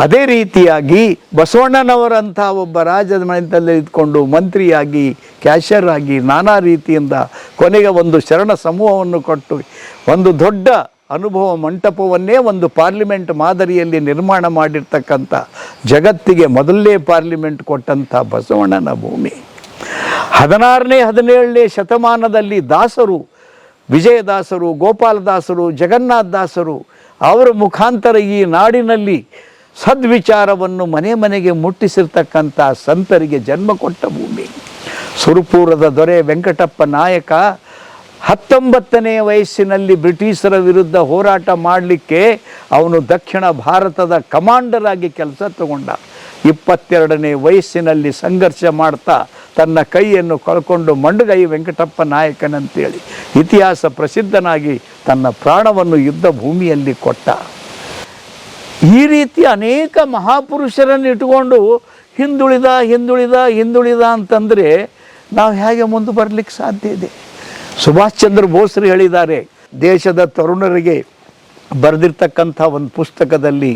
ಅದೇ ರೀತಿಯಾಗಿ ಬಸವಣ್ಣನವರಂಥ ಒಬ್ಬ ರಾಜದ ಮನೆತನದಲ್ಲಿ ಇದ್ಕೊಂಡು ಮಂತ್ರಿಯಾಗಿ, ಕ್ಯಾಷಿಯರ್ ಆಗಿ, ನಾನಾ ರೀತಿಯಿಂದ ಕೊನೆಗೆ ಒಂದು ಶರಣ ಸಮೂಹವನ್ನು ಕೊಟ್ಟು ಒಂದು ದೊಡ್ಡ ಅನುಭವ ಮಂಟಪವನ್ನೇ ಒಂದು ಪಾರ್ಲಿಮೆಂಟ್ ಮಾದರಿಯಲ್ಲಿ ನಿರ್ಮಾಣ ಮಾಡಿರ್ತಕ್ಕಂಥ, ಜಗತ್ತಿಗೆ ಮೊದಲನೇ ಪಾರ್ಲಿಮೆಂಟ್ ಕೊಟ್ಟಂಥ ಬಸವಣ್ಣನ ಭೂಮಿ. 16ನೇ 17ನೇ ಶತಮಾನದಲ್ಲಿ ದಾಸರು, ವಿಜಯದಾಸರು, ಗೋಪಾಲದಾಸರು, ಜಗನ್ನಾಥ ದಾಸರು ಅವರ ಮುಖಾಂತರ ಈ ನಾಡಿನಲ್ಲಿ ಸದ್ವಿಚಾರವನ್ನು ಮನೆ ಮನೆಗೆ ಮುಟ್ಟಿಸಿರ್ತಕ್ಕಂಥ ಸಂತರಿಗೆ ಜನ್ಮ ಕೊಟ್ಟ ಭೂಮಿ. ಸುರಪುರದ ದೊರೆ ವೆಂಕಟಪ್ಪ ನಾಯಕ 19ನೇ ವಯಸ್ಸಿನಲ್ಲಿ ಬ್ರಿಟಿಷರ ವಿರುದ್ಧ ಹೋರಾಟ ಮಾಡಲಿಕ್ಕೆ ಅವನು ದಕ್ಷಿಣ ಭಾರತದ ಕಮಾಂಡರ್ ಆಗಿ ಕೆಲಸ ತಗೊಂಡ. 22ನೇ ವಯಸ್ಸಿನಲ್ಲಿ ಸಂಘರ್ಷ ಮಾಡ್ತಾ ತನ್ನ ಕೈಯನ್ನು ಕಳ್ಕೊಂಡು ಮಂಡಗೈ ವೆಂಕಟಪ್ಪ ನಾಯಕನಂತೇಳಿ ಇತಿಹಾಸ ಪ್ರಸಿದ್ಧನಾಗಿ ತನ್ನ ಪ್ರಾಣವನ್ನು ಯುದ್ಧ ಭೂಮಿಯಲ್ಲಿ ಕೊಟ್ಟ. ಈ ರೀತಿ ಅನೇಕ ಮಹಾಪುರುಷರನ್ನು ಇಟ್ಟುಕೊಂಡು ಹಿಂದುಳಿದ ಅಂತಂದರೆ ನಾವು ಹೇಗೆ ಮುಂದೆ ಬರಲಿಕ್ಕೆ ಸಾಧ್ಯ ಇದೆ? ಸುಭಾಷ್ ಚಂದ್ರ ಬೋಸ್ರು ಹೇಳಿದ್ದಾರೆ, ದೇಶದ ತರುಣರಿಗೆ ಬರೆದಿರ್ತಕ್ಕಂಥ ಒಂದು ಪುಸ್ತಕದಲ್ಲಿ,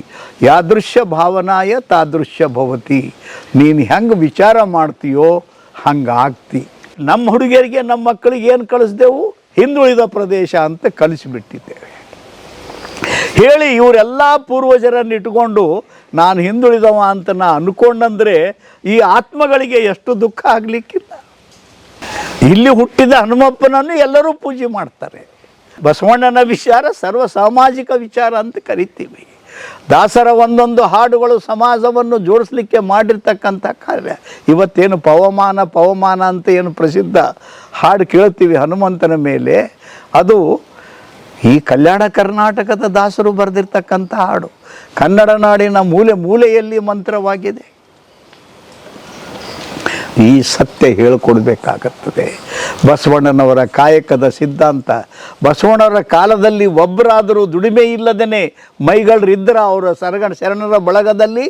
ಯಾದೃಶ್ಯ ಭಾವನಾಯ ತಾದೃಶ್ಯ ಭವತಿ. ನೀನು ಹೆಂಗೆ ವಿಚಾರ ಮಾಡ್ತೀಯೋ ಹಂಗೆ ಆಗ್ತಿ. ನಮ್ಮ ಹುಡುಗಿಯರಿಗೆ ನಮ್ಮ ಮಕ್ಕಳಿಗೆ ಏನು ಕಳಿಸ್ದೆವು? ಹಿಂದುಳಿದ ಪ್ರದೇಶ ಅಂತ ಕಲಿಸಿಬಿಟ್ಟಿದ್ದೇವೆ. ಹೇಳಿ ಇವರೆಲ್ಲ ಪೂರ್ವಜರನ್ನು ಇಟ್ಕೊಂಡು ನಾನು ಹಿಂದುಳಿದವ ಅಂತ ನಾ ಅಂದ್ಕೊಂಡಂದರೆ ಈ ಆತ್ಮಗಳಿಗೆ ಎಷ್ಟು ದುಃಖ ಆಗಲಿಕ್ಕಿಲ್ಲ. ಇಲ್ಲಿ ಹುಟ್ಟಿದ ಹನುಮಪ್ಪನನ್ನು ಎಲ್ಲರೂ ಪೂಜೆ ಮಾಡ್ತಾರೆ. ಬಸವಣ್ಣನ ವಿಚಾರ ಸರ್ವ ಸಾಮಾಜಿಕ ವಿಚಾರ ಅಂತ ಕರಿತೀವಿ. ದಾಸರ ಒಂದೊಂದು ಹಾಡುಗಳು ಸಮಾಜವನ್ನು ಜೋಡಿಸ್ಲಿಕ್ಕೆ ಮಾಡಿರ್ತಕ್ಕಂಥ ಕಾರ್ಯ. ಇವತ್ತೇನು ಪವಮಾನ ಅಂತ ಏನು ಪ್ರಸಿದ್ಧ ಹಾಡು ಕೇಳ್ತೀವಿ ಹನುಮಂತನ ಮೇಲೆ, ಅದು ಈ ಕಲ್ಯಾಣ ಕರ್ನಾಟಕದ ದಾಸರು ಬರೆದಿರ್ತಕ್ಕಂಥ ಹಾಡು. ಕನ್ನಡ ನಾಡಿನ ಮೂಲೆ ಮೂಲೆಯಲ್ಲಿ ಮಂತ್ರವಾಗಿದೆ. ಈ ಸತ್ಯ ಹೇಳಿಕೊಡ್ಬೇಕಾಗುತ್ತದೆ. ಬಸವಣ್ಣನವರ ಕಾಯಕದ ಸಿದ್ಧಾಂತ. ಬಸವಣ್ಣವರ ಕಾಲದಲ್ಲಿ ಒಬ್ಬರಾದರೂ ದುಡಿಮೆ ಇಲ್ಲದೇ ಮೈಗಳರಿದ್ದರ ಅವರ ಶರಣರ ಬಳಗದಲ್ಲಿ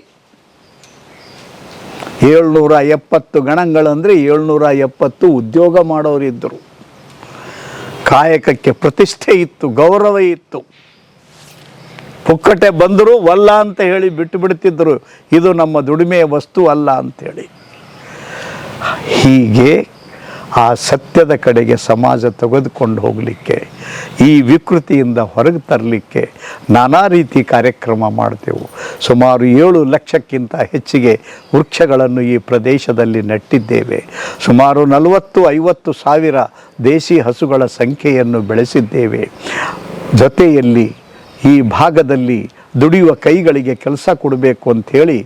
770 ಗಣಗಳಂದರೆ 770 ಉದ್ಯೋಗ ಮಾಡೋರಿದ್ದರು. ಕಾಯಕಕ್ಕೆ ಪ್ರತಿಷ್ಠೆ ಇತ್ತು, ಗೌರವ ಇತ್ತು. ಪುಕ್ಕಟೆ ಬಂದರೂ ವಲ್ಲ ಅಂತ ಹೇಳಿ ಬಿಟ್ಟು ಬಿಡ್ತಿದ್ದರು, ಇದು ನಮ್ಮ ದುಡಿಮೆಯ ವಸ್ತು ಅಲ್ಲ ಅಂಥೇಳಿ. ಹೀಗೆ ಆ ಸತ್ಯದ ಕಡೆಗೆ ಸಮಾಜ ತೆಗೆದುಕೊಂಡು ಹೋಗಲಿಕ್ಕೆ, ಈ ವಿಕೃತಿಯಿಂದ ಹೊರಗೆ ತರಲಿಕ್ಕೆ ನಾನಾ ರೀತಿ ಕಾರ್ಯಕ್ರಮ ಮಾಡ್ತೇವೆ. ಸುಮಾರು 7 ಲಕ್ಷಕ್ಕಿಂತ ಹೆಚ್ಚಿಗೆ ವೃಕ್ಷಗಳನ್ನು ಈ ಪ್ರದೇಶದಲ್ಲಿ ನೆಟ್ಟಿದ್ದೇವೆ. ಸುಮಾರು 40-50 ಸಾವಿರ ದೇಶಿ ಹಸುಗಳ ಸಂಖ್ಯೆಯನ್ನು ಬೆಳೆಸಿದ್ದೇವೆ. ಜೊತೆಯಲ್ಲಿ ಈ ಭಾಗದಲ್ಲಿ ದುಡಿಯುವ ಕೈಗಳಿಗೆ ಕೆಲಸ ಕೊಡಬೇಕು ಅಂಥೇಳಿ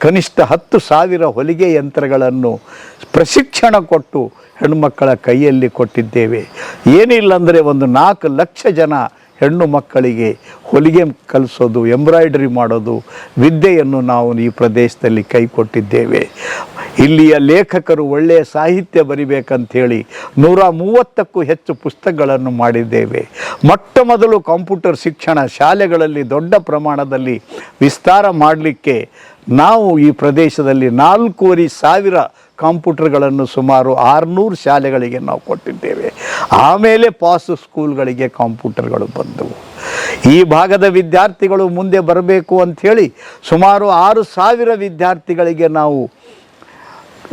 ಕನಿಷ್ಠ 10,000 ಹೊಲಿಗೆ ಯಂತ್ರಗಳನ್ನು ಪ್ರಶಿಕ್ಷಣ ಕೊಟ್ಟು ಹೆಣ್ಣುಮಕ್ಕಳ ಕೈಯಲ್ಲಿ ಕೊಟ್ಟಿದ್ದೇವೆ. ಏನಿಲ್ಲ ಅಂದರೆ ಒಂದು 4 ಲಕ್ಷ ಜನ ಹೆಣ್ಣು ಮಕ್ಕಳಿಗೆ ಹೊಲಿಗೆ ಕಲಿಸೋದು, ಎಂಬ್ರಾಯ್ಡ್ರಿ ಮಾಡೋದು ವಿದ್ಯೆಯನ್ನು ನಾವು ಈ ಪ್ರದೇಶದಲ್ಲಿ ಕೈ ಕೊಟ್ಟಿದ್ದೇವೆ. ಇಲ್ಲಿಯ ಲೇಖಕರು ಒಳ್ಳೆಯ ಸಾಹಿತ್ಯ ಬರಿಬೇಕಂಥೇಳಿ 130ಕ್ಕೂ ಹೆಚ್ಚು ಪುಸ್ತಕಗಳನ್ನು ಮಾಡಿದ್ದೇವೆ. ಮೊಟ್ಟ ಮೊದಲು ಕಂಪ್ಯೂಟರ್ ಶಿಕ್ಷಣ ಶಾಲೆಗಳಲ್ಲಿ ದೊಡ್ಡ ಪ್ರಮಾಣದಲ್ಲಿ ವಿಸ್ತಾರ ಮಾಡಲಿಕ್ಕೆ ನಾವು ಈ ಪ್ರದೇಶದಲ್ಲಿ 4,500 ಕಂಪ್ಯೂಟರ್ಗಳನ್ನು ಸುಮಾರು 600 ಶಾಲೆಗಳಿಗೆ ನಾವು ಕೊಟ್ಟಿದ್ದೇವೆ. ಆಮೇಲೆ ಪಾಸು ಸ್ಕೂಲ್ಗಳಿಗೆ ಕಂಪ್ಯೂಟರ್ಗಳು ಬಂದವು. ಈ ಭಾಗದ ವಿದ್ಯಾರ್ಥಿಗಳು ಮುಂದೆ ಬರಬೇಕು ಅಂಥೇಳಿ ಸುಮಾರು 6,000 ವಿದ್ಯಾರ್ಥಿಗಳಿಗೆ ನಾವು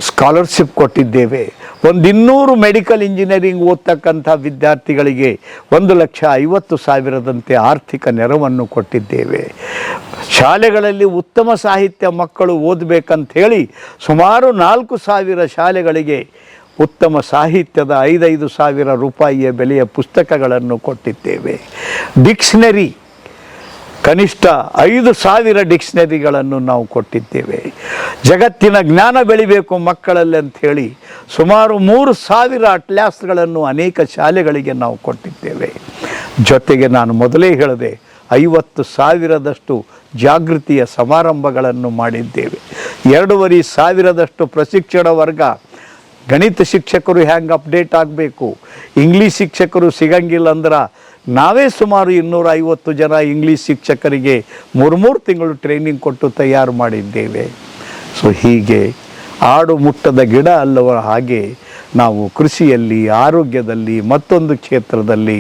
ಸ್ಕಾಲರ್ಶಿಪ್ ಕೊಟ್ಟಿದ್ದೇವೆ. 200 ಮೆಡಿಕಲ್ ಇಂಜಿನಿಯರಿಂಗ್ ಓದ್ತಕ್ಕಂಥ ವಿದ್ಯಾರ್ಥಿಗಳಿಗೆ 1,50,000ದಂತೆ ಆರ್ಥಿಕ ನೆರವನ್ನು ಕೊಟ್ಟಿದ್ದೇವೆ. ಶಾಲೆಗಳಲ್ಲಿ ಉತ್ತಮ ಸಾಹಿತ್ಯ ಮಕ್ಕಳು ಓದಬೇಕಂಥೇಳಿ ಸುಮಾರು 4,000 ಶಾಲೆಗಳಿಗೆ ಉತ್ತಮ ಸಾಹಿತ್ಯದ 5,000 ರೂಪಾಯಿಯ ಬೆಲೆಯ ಪುಸ್ತಕಗಳನ್ನು ಕೊಟ್ಟಿದ್ದೇವೆ. ಡಿಕ್ಷನರಿ ಕನಿಷ್ಠ 5,000 ಡಿಕ್ಷನರಿಗಳನ್ನು ನಾವು ಕೊಟ್ಟಿದ್ದೇವೆ. ಜಗತ್ತಿನ ಜ್ಞಾನ ಬೆಳಿಬೇಕು ಮಕ್ಕಳಲ್ಲಿ ಅಂಥೇಳಿ ಸುಮಾರು 3,000 ಅಟ್ಲಾಸ್ಗಳನ್ನು ಅನೇಕ ಶಾಲೆಗಳಿಗೆ ನಾವು ಕೊಟ್ಟಿದ್ದೇವೆ. ಜೊತೆಗೆ ನಾನು ಮೊದಲೇ ಹೇಳಿದೆ, 50,000ದಷ್ಟು ಜಾಗೃತಿಯ ಸಮಾರಂಭಗಳನ್ನು ಮಾಡಿದ್ದೇವೆ. 2,500ದಷ್ಟು ಪ್ರಶಿಕ್ಷಣ ವರ್ಗ. ಗಣಿತ ಶಿಕ್ಷಕರು ಹೆಂಗೆ ಅಪ್ಡೇಟ್ ಆಗಬೇಕು, ಇಂಗ್ಲೀಷ್ ಶಿಕ್ಷಕರು ಸಿಗಂಗಿಲ್ಲ ಅಂದ್ರೆ ನಾವೇ ಸುಮಾರು 250 ಜನ ಇಂಗ್ಲೀಷ್ ಶಿಕ್ಷಕರಿಗೆ 3 ತಿಂಗಳು ಟ್ರೈನಿಂಗ್ ಕೊಟ್ಟು ತಯಾರು ಮಾಡಿದ್ದೇವೆ. ಸೊ ಹೀಗೆ ಆಡು ಮುಟ್ಟದ ಗಿಡ ಅಲ್ಲವ ಹಾಗೆ ನಾವು ಕೃಷಿಯಲ್ಲಿ, ಆರೋಗ್ಯದಲ್ಲಿ, ಮತ್ತೊಂದು ಕ್ಷೇತ್ರದಲ್ಲಿ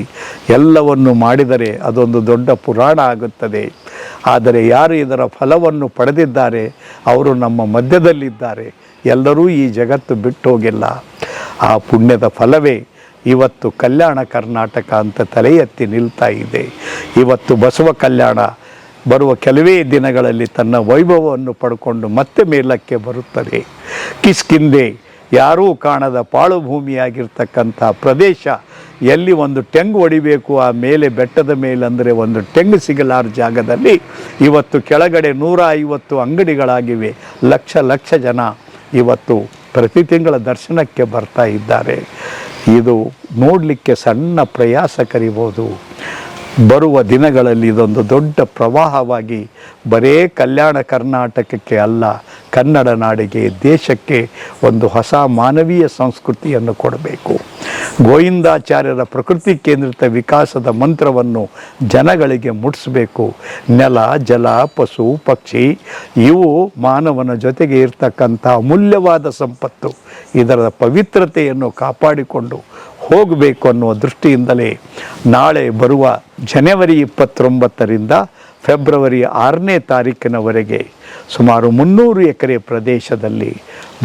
ಎಲ್ಲವನ್ನು ಮಾಡಿದರೆ ಅದೊಂದು ದೊಡ್ಡ ಪುರಾಣ ಆಗುತ್ತದೆ. ಆದರೆ ಯಾರು ಇದರ ಫಲವನ್ನು ಪಡೆದಿದ್ದಾರೆ ಅವರು ನಮ್ಮ ಮಧ್ಯದಲ್ಲಿದ್ದಾರೆ. ಎಲ್ಲರೂ ಈ ಜಗತ್ತು ಬಿಟ್ಟು ಹೋಗಿಲ್ಲ. ಆ ಪುಣ್ಯದ ಫಲವೇ ಇವತ್ತು ಕಲ್ಯಾಣ ಕರ್ನಾಟಕ ಅಂತ ತಲೆ ಎತ್ತಿ ನಿಲ್ತಾ ಇದೆ. ಇವತ್ತು ಬಸವ ಕಲ್ಯಾಣ ಬರುವ ಕೆಲವೇ ದಿನಗಳಲ್ಲಿ ತನ್ನ ವೈಭವವನ್ನು ಪಡ್ಕೊಂಡು ಮತ್ತೆ ಮೇಲಕ್ಕೆ ಬರುತ್ತದೆ. ಕಿಷ್ಕಿಂದೆ ಯಾರೂ ಕಾಣದ ಪಾಳು ಭೂಮಿಯಾಗಿರ್ತಕ್ಕಂಥ ಪ್ರದೇಶ, ಎಲ್ಲಿ ಒಂದು ಟೆಂಗು ಹೊಡಿಬೇಕು ಆ ಮೇಲೆ ಬೆಟ್ಟದ ಮೇಲೆ ಅಂದರೆ ಒಂದು ಟೆಂಗು ಸಿಗಲಾರ ಜಾಗದಲ್ಲಿ ಇವತ್ತು ಕೆಳಗಡೆ 150 ಅಂಗಡಿಗಳಾಗಿವೆ. ಲಕ್ಷ ಜನ ಇವತ್ತು ಪ್ರತಿ ತಿಂಗಳ ದರ್ಶನಕ್ಕೆ ಬರ್ತಾ ಇದ್ದಾರೆ. ಇದು ನೋಡಲಿಕ್ಕೆ ಸಣ್ಣ ಪ್ರಯಾಸ ಕರಿಬೋದು. ಬರುವ ದಿನಗಳಲ್ಲಿ ಇದೊಂದು ದೊಡ್ಡ ಪ್ರವಾಹವಾಗಿ ಬರೇ ಕಲ್ಯಾಣ ಕರ್ನಾಟಕಕ್ಕೆ ಅಲ್ಲ, ಕನ್ನಡ ನಾಡಿಗೆ, ದೇಶಕ್ಕೆ ಒಂದು ಹೊಸ ಮಾನವೀಯ ಸಂಸ್ಕೃತಿಯನ್ನು ಕೊಡಬೇಕು. ಗೋವಿಂದಾಚಾರ್ಯರ ಪ್ರಕೃತಿ ಕೇಂದ್ರಿತ ವಿಕಾಸದ ಮಂತ್ರವನ್ನು ಜನಗಳಿಗೆ ಮುಟ್ಟಿಸಬೇಕು. ನೆಲ, ಜಲ, ಪಶು, ಪಕ್ಷಿ ಇವು ಮಾನವನ ಜೊತೆಗೆ ಇರ್ತಕ್ಕಂಥ ಅಮೂಲ್ಯವಾದ ಸಂಪತ್ತು. ಇದರ ಪವಿತ್ರತೆಯನ್ನು ಕಾಪಾಡಿಕೊಂಡು ಹೋಗಬೇಕು ಅನ್ನುವ ದೃಷ್ಟಿಯಿಂದಲೇ ನಾಳೆ ಬರುವ ಜನವರಿ 29ರಿಂದ ಫೆಬ್ರವರಿ 6ನೇ ತಾರೀಕಿನವರೆಗೆ ಸುಮಾರು 300 ಎಕರೆ ಪ್ರದೇಶದಲ್ಲಿ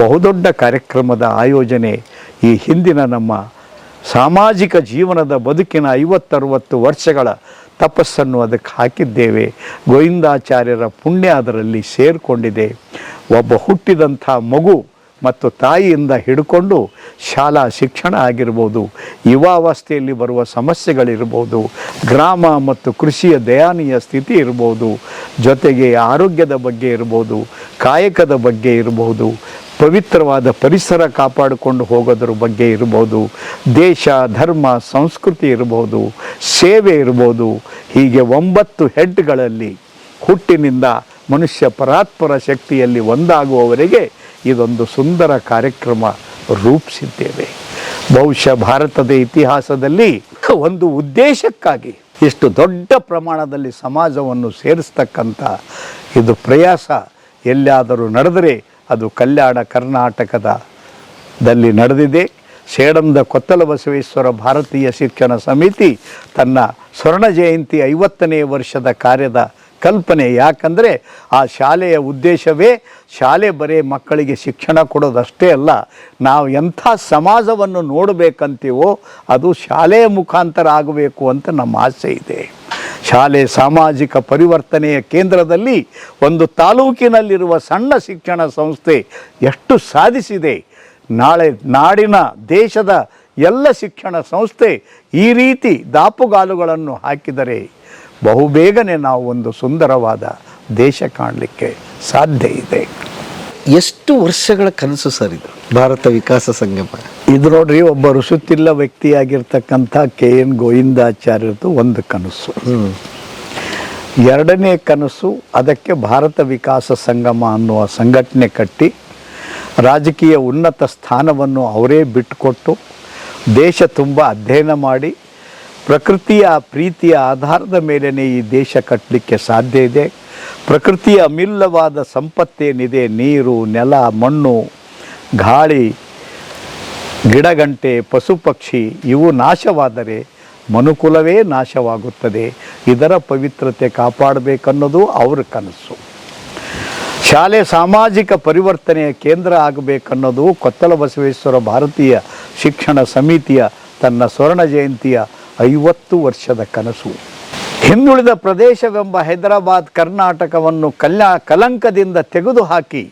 ಬಹುದೊಡ್ಡ ಕಾರ್ಯಕ್ರಮದ ಆಯೋಜನೆ. ಈ ಹಿಂದಿನ ನಮ್ಮ ಸಾಮಾಜಿಕ ಜೀವನದ ಬದುಕಿನ 50-60 ವರ್ಷಗಳ ತಪಸ್ಸನ್ನು ಅದಕ್ಕೆ ಹಾಕಿದ್ದೇವೆ. ಗೋವಿಂದಾಚಾರ್ಯರ ಪುಣ್ಯ ಅದರಲ್ಲಿ ಸೇರಿಕೊಂಡಿದೆ. ಒಬ್ಬ ಹುಟ್ಟಿದಂಥ ಮಗು ಮತ್ತು ತಾಯಿಯಿಂದ ಹಿಡ್ಕೊಂಡು ಶಾಲಾ ಶಿಕ್ಷಣ ಆಗಿರ್ಬೋದು, ಯುವಾವಸ್ಥೆಯಲ್ಲಿ ಬರುವ ಸಮಸ್ಯೆಗಳಿರ್ಬೋದು, ಗ್ರಾಮ ಮತ್ತು ಕೃಷಿಯ ದಯನೀಯ ಸ್ಥಿತಿ ಇರ್ಬೋದು, ಜೊತೆಗೆ ಆರೋಗ್ಯದ ಬಗ್ಗೆ ಇರ್ಬೋದು, ಕಾಯಕದ ಬಗ್ಗೆ ಇರ್ಬೋದು, ಪವಿತ್ರವಾದ ಪರಿಸರ ಕಾಪಾಡಿಕೊಂಡು ಹೋಗೋದ್ರ ಬಗ್ಗೆ ಇರ್ಬೋದು, ದೇಶ, ಧರ್ಮ, ಸಂಸ್ಕೃತಿ ಇರ್ಬೋದು, ಸೇವೆ ಇರ್ಬೋದು, ಹೀಗೆ 9 ಹೆಡ್ಗಳಲ್ಲಿ ಹುಟ್ಟಿನಿಂದ ಮನುಷ್ಯ ಪರಾತ್ಪರ ಶಕ್ತಿಯಲ್ಲಿ ಒಂದಾಗುವವರೆಗೆ ಇದೊಂದು ಸುಂದರ ಕಾರ್ಯಕ್ರಮ ರೂಪಿಸಿದ್ದೇವೆ. ಬಹುಶಃ ಭಾರತದ ಇತಿಹಾಸದಲ್ಲಿ ಒಂದು ಉದ್ದೇಶಕ್ಕಾಗಿ ಇಷ್ಟು ದೊಡ್ಡ ಪ್ರಮಾಣದಲ್ಲಿ ಸಮಾಜವನ್ನು ಸೇರಿಸ್ತಕ್ಕಂಥ ಇದು ಪ್ರಯಾಸ ಎಲ್ಲಿಯಾದರೂ ನಡೆದರೆ ಅದು ಕಲ್ಯಾಣ ಕರ್ನಾಟಕದಲ್ಲಿ ನಡೆದಿದೆ. ಸೇಡಂದ ಕೊತ್ತಲ ಬಸವೇಶ್ವರ ಭಾರತೀಯ ಶಿಕ್ಷಣ ಸಮಿತಿ ತನ್ನ ಸ್ವರ್ಣ ಜಯಂತಿ 50ನೇ ವರ್ಷದ ಕಾರ್ಯದ ಕಲ್ಪನೆ. ಯಾಕಂದರೆ ಆ ಶಾಲೆಯ ಉದ್ದೇಶವೇ ಶಾಲೆ ಬರೀ ಮಕ್ಕಳಿಗೆ ಶಿಕ್ಷಣ ಕೊಡೋದಷ್ಟೇ ಅಲ್ಲ, ನಾವು ಎಂಥ ಸಮಾಜವನ್ನು ನೋಡಬೇಕಂತೀವೋ ಅದು ಶಾಲೆಯ ಮುಖಾಂತರ ಆಗಬೇಕು ಅಂತ ನಮ್ಮ ಆಸೆ ಇದೆ. ಶಾಲೆ ಸಾಮಾಜಿಕ ಪರಿವರ್ತನೆಯ ಕೇಂದ್ರದಲ್ಲಿ ಒಂದು ತಾಲೂಕಿನಲ್ಲಿರುವ ಸಣ್ಣ ಶಿಕ್ಷಣ ಸಂಸ್ಥೆ ಎಷ್ಟು ಸಾಧಿಸಿದೆ. ನಾಳೆ ನಾಡಿನ ದೇಶದ ಎಲ್ಲ ಶಿಕ್ಷಣ ಸಂಸ್ಥೆ ಈ ರೀತಿ ದಾಪುಗಾಲುಗಳನ್ನು ಹಾಕಿದರೆ ಬಹುಬೇಗನೆ ನಾವು ಒಂದು ಸುಂದರವಾದ ದೇಶ ಕಾಣಲಿಕ್ಕೆ ಸಾಧ್ಯ ಇದೆ. ಎಷ್ಟು ವರ್ಷಗಳ ಕನಸು ಸರ್ ಇದು ಭಾರತ ವಿಕಾಸ ಸಂಗಮ? ಇದು ನೋಡ್ರಿ, ಒಬ್ಬ ಋಷುತಿಲ್ಲ ವ್ಯಕ್ತಿಯಾಗಿರ್ತಕ್ಕಂಥ KN ಗೋವಿಂದಾಚಾರ್ಯರದು ಒಂದು ಕನಸು. ಎರಡನೇ ಕನಸು, ಅದಕ್ಕೆ ಭಾರತ ವಿಕಾಸ ಸಂಗಮ ಅನ್ನುವ ಸಂಘಟನೆ ಕಟ್ಟಿ ರಾಜಕೀಯ ಉನ್ನತ ಸ್ಥಾನವನ್ನು ಅವರೇ ಬಿಟ್ಟುಕೊಟ್ಟು ದೇಶ ತುಂಬ ಅಧ್ಯಯನ ಮಾಡಿ ಪ್ರಕೃತಿಯ ಪ್ರೀತಿಯ ಆಧಾರದ ಮೇಲೇ ಈ ದೇಶ ಕಟ್ಟಲಿಕ್ಕೆ ಸಾಧ್ಯ ಇದೆ. ಪ್ರಕೃತಿಯ ಅಮೂಲ್ಯವಾದ ಸಂಪತ್ತೇನಿದೆ, ನೀರು, ನೆಲ, ಮಣ್ಣು, ಗಾಳಿ, ಗಿಡಗಂಟೆ, ಪಶು ಪಕ್ಷಿ ಇವು ನಾಶವಾದರೆ ಮನುಕುಲವೇ ನಾಶವಾಗುತ್ತದೆ. ಇದರ ಪವಿತ್ರತೆ ಕಾಪಾಡಬೇಕನ್ನೋದು ಅವರ ಕನಸು. ಶಾಲೆ ಸಾಮಾಜಿಕ ಪರಿವರ್ತನೆಯ ಕೇಂದ್ರ ಆಗಬೇಕನ್ನೋದು ಕೊತ್ತಲ ಬಸವೇಶ್ವರ ಭಾರತೀಯ ಶಿಕ್ಷಣ ಸಮಿತಿಯ ತನ್ನ ಸ್ವರ್ಣ ಜಯಂತಿಯ 50 ವರ್ಷದ ಕನಸು. ಹಿಂದುಳಿದ ಪ್ರದೇಶವೆಂಬ ಹೈದರಾಬಾದ್ ಕರ್ನಾಟಕವನ್ನು ಕಲಂಕದಿಂದ ತೆಗೆದುಹಾಕಿ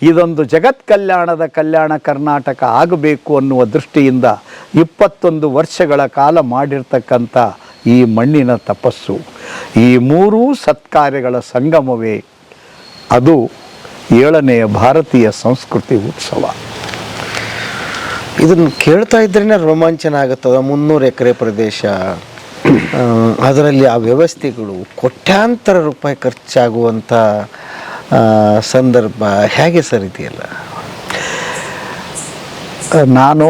ಇದೊಂದು ಜಗತ್ ಕಲ್ಯಾಣದ ಕಲ್ಯಾಣ ಕರ್ನಾಟಕ ಆಗಬೇಕು ಅನ್ನುವ ದೃಷ್ಟಿಯಿಂದ 21 ವರ್ಷಗಳ ಕಾಲ ಮಾಡಿರ್ತಕ್ಕಂಥ ಈ ಮಣ್ಣಿನ ತಪಸ್ಸು, ಈ 3 ಸತ್ಕಾರ್ಯಗಳ ಸಂಗಮವೇ ಅದು 7ನೆಯ ಭಾರತೀಯ ಸಂಸ್ಕೃತಿ ಉತ್ಸವ. ಇದನ್ನು ಕೇಳ್ತಾ ಇದ್ರೇ ರೋಮಾಂಚನ ಆಗುತ್ತದ. 300 ಎಕರೆ ಪ್ರದೇಶ, ಅದರಲ್ಲಿ ಆ ವ್ಯವಸ್ಥೆಗಳು, ಕೋಟ್ಯಾಂತರ ರೂಪಾಯಿ ಖರ್ಚಾಗುವಂಥ ಸಂದರ್ಭ ಹೇಗೆ ಸರ್ ಇದೆಯಲ್ಲ? ನಾನು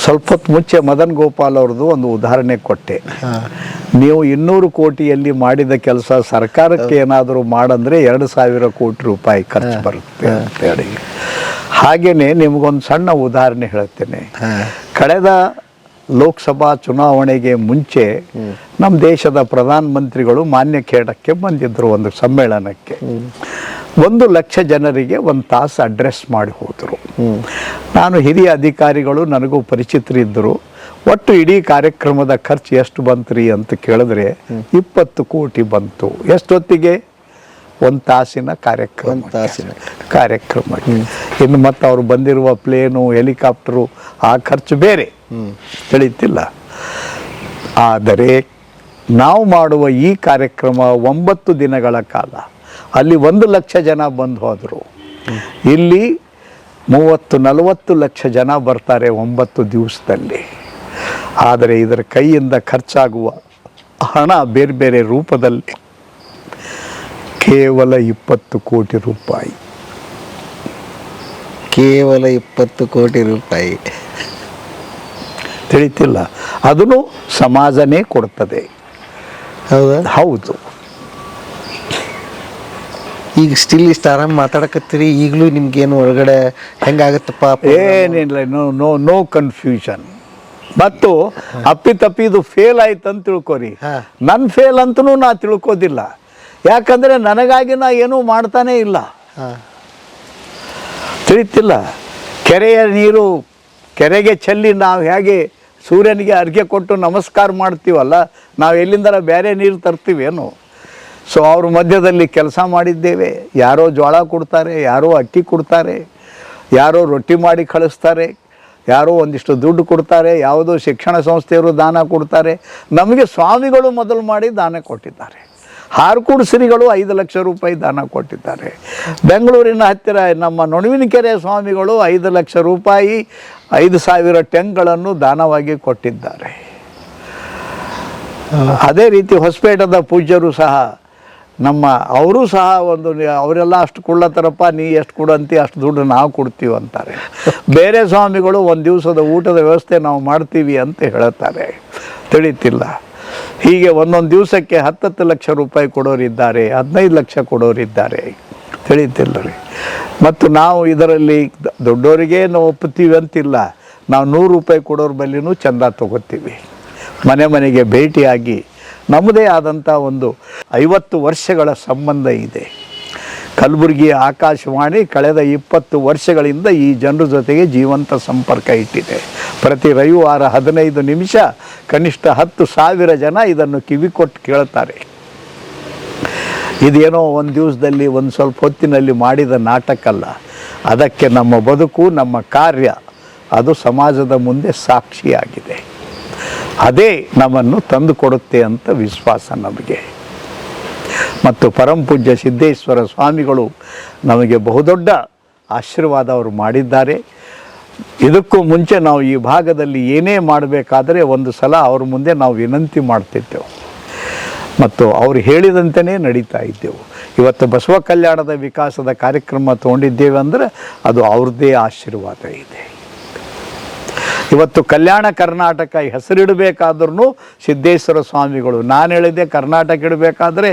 ಸ್ವಲ್ಪ ಹೊತ್ತು ಮುಂಚೆ ಮದನ್ ಗೋಪಾಲ್ ಅವ್ರದ್ದು ಒಂದು ಉದಾಹರಣೆ ಕೊಟ್ಟೆ. ನೀವು 200 ಕೋಟಿಯಲ್ಲಿ ಮಾಡಿದ ಕೆಲಸ ಸರ್ಕಾರಕ್ಕೆ ಏನಾದರೂ ಮಾಡಂದ್ರೆ 2,000 ಕೋಟಿ ರೂಪಾಯಿ ಖರ್ಚು ಬರುತ್ತೆ ಅಂತ ಹೇಳಿ. ಹಾಗೇನೆ ನಿಮಗೊಂದು ಸಣ್ಣ ಉದಾಹರಣೆ ಹೇಳ್ತೇನೆ. ಕಳೆದ ಲೋಕಸಭಾ ಚುನಾವಣೆಗೆ ಮುಂಚೆ ನಮ್ಮ ದೇಶದ ಪ್ರಧಾನ ಮಂತ್ರಿಗಳು ಮಾನ್ಯ ಖೇಡಕ್ಕೆ ಬಂದಿದ್ದರು ಒಂದು ಸಮ್ಮೇಳನಕ್ಕೆ. 1 ಲಕ್ಷ ಜನರಿಗೆ 1 ತಾಸು ಅಡ್ರೆಸ್ ಮಾಡಿ ಹೋದರು. ನಾನು ಹಿರಿಯ ಅಧಿಕಾರಿಗಳು ನನಗೂ ಪರಿಚಿತರಿದ್ದರು. ಒಟ್ಟು ಇಡೀ ಕಾರ್ಯಕ್ರಮದ ಖರ್ಚು ಎಷ್ಟು ಬಂತ್ರಿ ಅಂತ ಕೇಳಿದ್ರೆ 20 ಕೋಟಿ ಬಂತು. ಎಷ್ಟೊತ್ತಿಗೆ? 1 ತಾಸಿನ ಕಾರ್ಯಕ್ರಮ. ಇನ್ನು ಮತ್ತು ಅವ್ರು ಬಂದಿರುವ ಪ್ಲೇನು, ಹೆಲಿಕಾಪ್ಟರು ಆ ಖರ್ಚು ಬೇರೆ ತಿಳಿತಿಲ್ಲ. ಆದರೆ ನಾವು ಮಾಡುವ ಈ ಕಾರ್ಯಕ್ರಮ 9 ದಿನಗಳ ಕಾಲ ಅಲ್ಲಿ 1 ಲಕ್ಷ ಜನ ಬಂದು ಹೋದರು. ಇಲ್ಲಿ 30-40 ಲಕ್ಷ ಜನ ಬರ್ತಾರೆ 9 ದಿವಸದಲ್ಲಿ. ಆದರೆ ಇದರ ಕೈಯಿಂದ ಖರ್ಚಾಗುವ ಹಣ ಬೇರೆ ಬೇರೆ ರೂಪದಲ್ಲಿ ಕೇವಲ 20 ಕೋಟಿ ರೂಪಾಯಿ. ಕೇವಲ 20 ಕೋಟಿ ರೂಪಾಯಿ. ತಿಳಿತಿಲ್ಲ, ಅದನ್ನು ಸಮಾಜನೇ ಕೊಡ್ತದೆ. ಹೌದಾ? ಹೌದು. ಈಗ ಸ್ಟಿಲ್ ಇಷ್ಟು ಆರಾಮ್ ಮಾತಾಡಕತ್ತೀರಿ, ಈಗಲೂ ನಿಮ್ಗೇನು ಒಳಗಡೆ ಹೆಂಗಾಗತ್ತಪ್ಪ? ಏನಿಲ್ಲ, ನೋ ಕನ್ಫ್ಯೂಷನ್. ಮತ್ತು ಅಪ್ಪಿತಪ್ಪಿ ಇದು ಫೇಲ್ ಆಯ್ತು ಅಂತ ತಿಳ್ಕೊರಿ. ನನ್ನ ಫೇಲ್ ಅಂತನೂ ನಾ ತಿಳ್ಕೋದಿಲ್ಲ, ಯಾಕಂದರೆ ನನಗಾಗಿ ನಾ ಏನೂ ಮಾಡ್ತಾನೇ ಇಲ್ಲ. ತಿಳಿತಿಲ್ಲ. ಕೆರೆಯ ನೀರು ಕೆರೆಗೆ ಚೆಲ್ಲಿ ನಾವು ಹೇಗೆ ಸೂರ್ಯನಿಗೆ ಅರ್ಘ್ಯ ಕೊಟ್ಟು ನಮಸ್ಕಾರ ಮಾಡ್ತೀವಲ್ಲ, ನಾವು ಎಲ್ಲಿಂದರ ಬೇರೆ ನೀರು ತರ್ತೀವೇನು? ಸೊ ಅವ್ರ ಮಧ್ಯದಲ್ಲಿ ಕೆಲಸ ಮಾಡಿದ್ದೇವೆ. ಯಾರೋ ಜೋಳ ಕೊಡ್ತಾರೆ, ಯಾರೋ ಅಕ್ಕಿ ಕೊಡ್ತಾರೆ, ಯಾರೋ ರೊಟ್ಟಿ ಮಾಡಿ ಕಳಿಸ್ತಾರೆ, ಯಾರೋ ಒಂದಿಷ್ಟು ದುಡ್ಡು ಕೊಡ್ತಾರೆ, ಯಾವುದೋ ಶಿಕ್ಷಣ ಸಂಸ್ಥೆಯವರು ದಾನ ಕೊಡ್ತಾರೆ. ನಮಗೆ ಸ್ವಾಮಿಗಳು ಮೊದಲು ಮಾಡಿ ದಾನ ಕೊಟ್ಟಿದ್ದಾರೆ. ಹಾರ್ಕೂಡು ಶ್ರೀಗಳು 5 ಲಕ್ಷ ರೂಪಾಯಿ ದಾನ ಕೊಟ್ಟಿದ್ದಾರೆ. ಬೆಂಗಳೂರಿನ ಹತ್ತಿರ ನಮ್ಮ ನೊಣವಿನಕೆರೆ ಸ್ವಾಮಿಗಳು 5 ಲಕ್ಷ ರೂಪಾಯಿ 5,000 ಟೆಂಕ್ಗಳನ್ನು ದಾನವಾಗಿ ಕೊಟ್ಟಿದ್ದಾರೆ. ಅದೇ ರೀತಿ ಹೊಸಪೇಟದ ಪೂಜ್ಯರು ಸಹ ಅವರು ಸಹ ಅವರೆಲ್ಲ ಅಷ್ಟು ಕೊಡ್ಲತ್ತಾರಪ್ಪ, ನೀ ಎಷ್ಟು ಕೊಡಂತಿ ಅಷ್ಟು ದುಡ್ಡು ನಾವು ಕೊಡ್ತೀವಿ ಅಂತಾರೆ. ಬೇರೆ ಸ್ವಾಮಿಗಳು ಒಂದು ದಿವಸದ ಊಟದ ವ್ಯವಸ್ಥೆ ನಾವು ಮಾಡ್ತೀವಿ ಅಂತ ಹೇಳುತ್ತಾರೆ. ತಿಳಿತಿಲ್ಲ. ಹೀಗೆ ಒಂದೊಂದು ದಿವಸಕ್ಕೆ 10 ಲಕ್ಷ ರೂಪಾಯಿ ಕೊಡೋರಿದ್ದಾರೆ, 15 ಲಕ್ಷ ಕೊಡೋರಿದ್ದಾರೆ. ತಿಳಿತಿಲ್ಲ ರೀ. ಮತ್ತು ನಾವು ಇದರಲ್ಲಿ ದೊಡ್ಡವರಿಗೆ ನಾವು ಒಪ್ಪುತ್ತೀವಿ ಅಂತಿಲ್ಲ, ನಾವು 100 ರೂಪಾಯಿ ಕೊಡೋರ ಬಲ್ಲಿನೂ ಚಂದ ತಗೋತೀವಿ. ಮನೆಗೆ ಭೇಟಿಯಾಗಿ ನಮ್ಮದೇ ಆದಂಥ ಒಂದು 50 ವರ್ಷಗಳ ಸಂಬಂಧ ಇದೆ. ಕಲಬುರಗಿಯ ಆಕಾಶವಾಣಿ ಕಳೆದ 20 ವರ್ಷಗಳಿಂದ ಈ ಜನರ ಜೊತೆಗೆ ಜೀವಂತ ಸಂಪರ್ಕ ಇಟ್ಟಿದೆ. ಪ್ರತಿ ರವಿವಾರ 15 ನಿಮಿಷ ಕನಿಷ್ಠ 10,000 ಜನ ಇದನ್ನು ಕಿವಿಕೊಟ್ಟು ಕೇಳ್ತಾರೆ. ಇದೇನೋ ಒಂದು ದಿವಸದಲ್ಲಿ ಒಂದು ಸ್ವಲ್ಪ ಹೊತ್ತಿನಲ್ಲಿ ಮಾಡಿದ ನಾಟಕ ಅಲ್ಲ. ಅದಕ್ಕೆ ನಮ್ಮ ಬದುಕು, ನಮ್ಮ ಕಾರ್ಯ ಅದು ಸಮಾಜದ ಮುಂದೆ ಸಾಕ್ಷಿಯಾಗಿದೆ. ಅದೇ ನಮ್ಮನ್ನು ತಂದು ಕೊಡುತ್ತೆ ಅಂತ ವಿಶ್ವಾಸ ನಮಗೆ. ಮತ್ತು ಪರಮಪೂಜ್ಯ ಸಿದ್ದೇಶ್ವರ ಸ್ವಾಮಿಗಳು ನಮಗೆ ಬಹುದೊಡ್ಡ ಆಶೀರ್ವಾದ ಅವರು ಮಾಡಿದ್ದಾರೆ. ಇದಕ್ಕೂ ಮುಂಚೆ ನಾವು ಈ ಭಾಗದಲ್ಲಿ ಏನೇ ಮಾಡಬೇಕಾದರೆ ಒಂದು ಸಲ ಅವ್ರ ಮುಂದೆ ನಾವು ವಿನಂತಿ ಮಾಡ್ತಿದ್ದೆವು ಮತ್ತು ಅವರು ಹೇಳಿದಂತೆಯೇ ನಡೀತಾ ಇದ್ದೆವು. ಇವತ್ತು ಬಸವ ಕಲ್ಯಾಣದ ವಿಕಾಸದ ಕಾರ್ಯಕ್ರಮ ತೊಗೊಂಡಿದ್ದೇವೆ ಅಂದರೆ ಅದು ಅವ್ರದ್ದೇ ಆಶೀರ್ವಾದ ಇದೆ. ಇವತ್ತು ಕಲ್ಯಾಣ ಕರ್ನಾಟಕ ಹೆಸರಿಡಬೇಕಾದ್ರೂ ಸಿದ್ದೇಶ್ವರ ಸ್ವಾಮಿಗಳು. ನಾನು ಹೇಳಿದೆ ಕರ್ನಾಟಕ ಇಡಬೇಕಾದ್ರೆ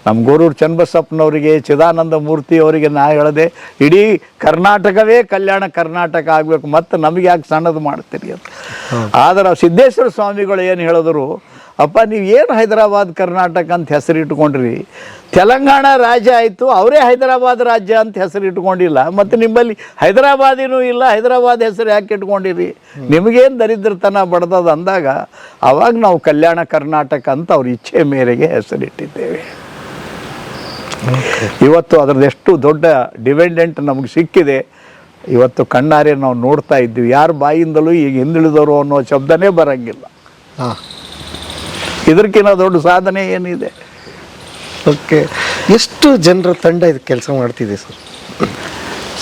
ನಮ್ಮ ಗೋರೂರು ಚನ್ನಬಸಪ್ಪನವರಿಗೆ, ಚಿದಾನಂದ ಮೂರ್ತಿಯವರಿಗೆ ನಾ ಹೇಳಿದೆ ಇಡೀ ಕರ್ನಾಟಕವೇ ಕಲ್ಯಾಣ ಕರ್ನಾಟಕ ಆಗಬೇಕು, ಮತ್ತು ನಮಗೆ ಯಾಕೆ ಸಣ್ಣದು ಮಾಡ್ತೀರಿ ಅಂತ. ಆದರೆ ಸಿದ್ದೇಶ್ವರ ಸ್ವಾಮಿಗಳು ಏನು ಹೇಳಿದ್ರು, ಅಪ್ಪ ನೀವು ಏನು ಹೈದರಾಬಾದ್ ಕರ್ನಾಟಕ ಅಂತ ಹೆಸರಿಟ್ಕೊಂಡ್ರಿ, ತೆಲಂಗಾಣ ರಾಜ್ಯ ಆಯಿತು, ಅವರೇ ಹೈದರಾಬಾದ್ ರಾಜ್ಯ ಅಂತ ಹೆಸರು ಇಟ್ಕೊಂಡಿಲ್ಲ, ಮತ್ತು ನಿಮ್ಮಲ್ಲಿ ಹೈದರಾಬಾದಿನೂ ಇಲ್ಲ, ಹೈದರಾಬಾದ್ ಹೆಸರು ಯಾಕೆ ಇಟ್ಕೊಂಡಿರಿ, ನಿಮಗೇನು ದರಿದ್ರತನ ಬಡ್ದದ ಅಂದಾಗ ಆವಾಗ ನಾವು ಕಲ್ಯಾಣ ಕರ್ನಾಟಕ ಅಂತ ಅವ್ರ ಇಚ್ಛೆ ಮೇರೆಗೆ ಹೆಸರಿಟ್ಟಿದ್ದೇವೆ. ಇವತ್ತು ಅದರದ್ದು ಎಷ್ಟು ದೊಡ್ಡ ಡಿಪೆಂಡೆಂಟ್ ನಮಗೆ ಸಿಕ್ಕಿದೆ ಇವತ್ತು ಕಣ್ಣಾರೆ ನಾವು ನೋಡ್ತಾ ಇದ್ದೀವಿ. ಯಾರ ಬಾಯಿಂದಲೂ ಈಗ ಹಿಂದುಳಿದವರು ಅನ್ನೋ ಶಬ್ದನೇ ಬರೋಂಗಿಲ್ಲ. ಇದಕ್ಕಿಂತ ದೊಡ್ಡ ಸಾಧನೆ ಏನಿದೆ? ಓಕೆ. ಎಷ್ಟು ಜನರ ತಂಡ ಇದು ಕೆಲಸ ಮಾಡ್ತಿದೆ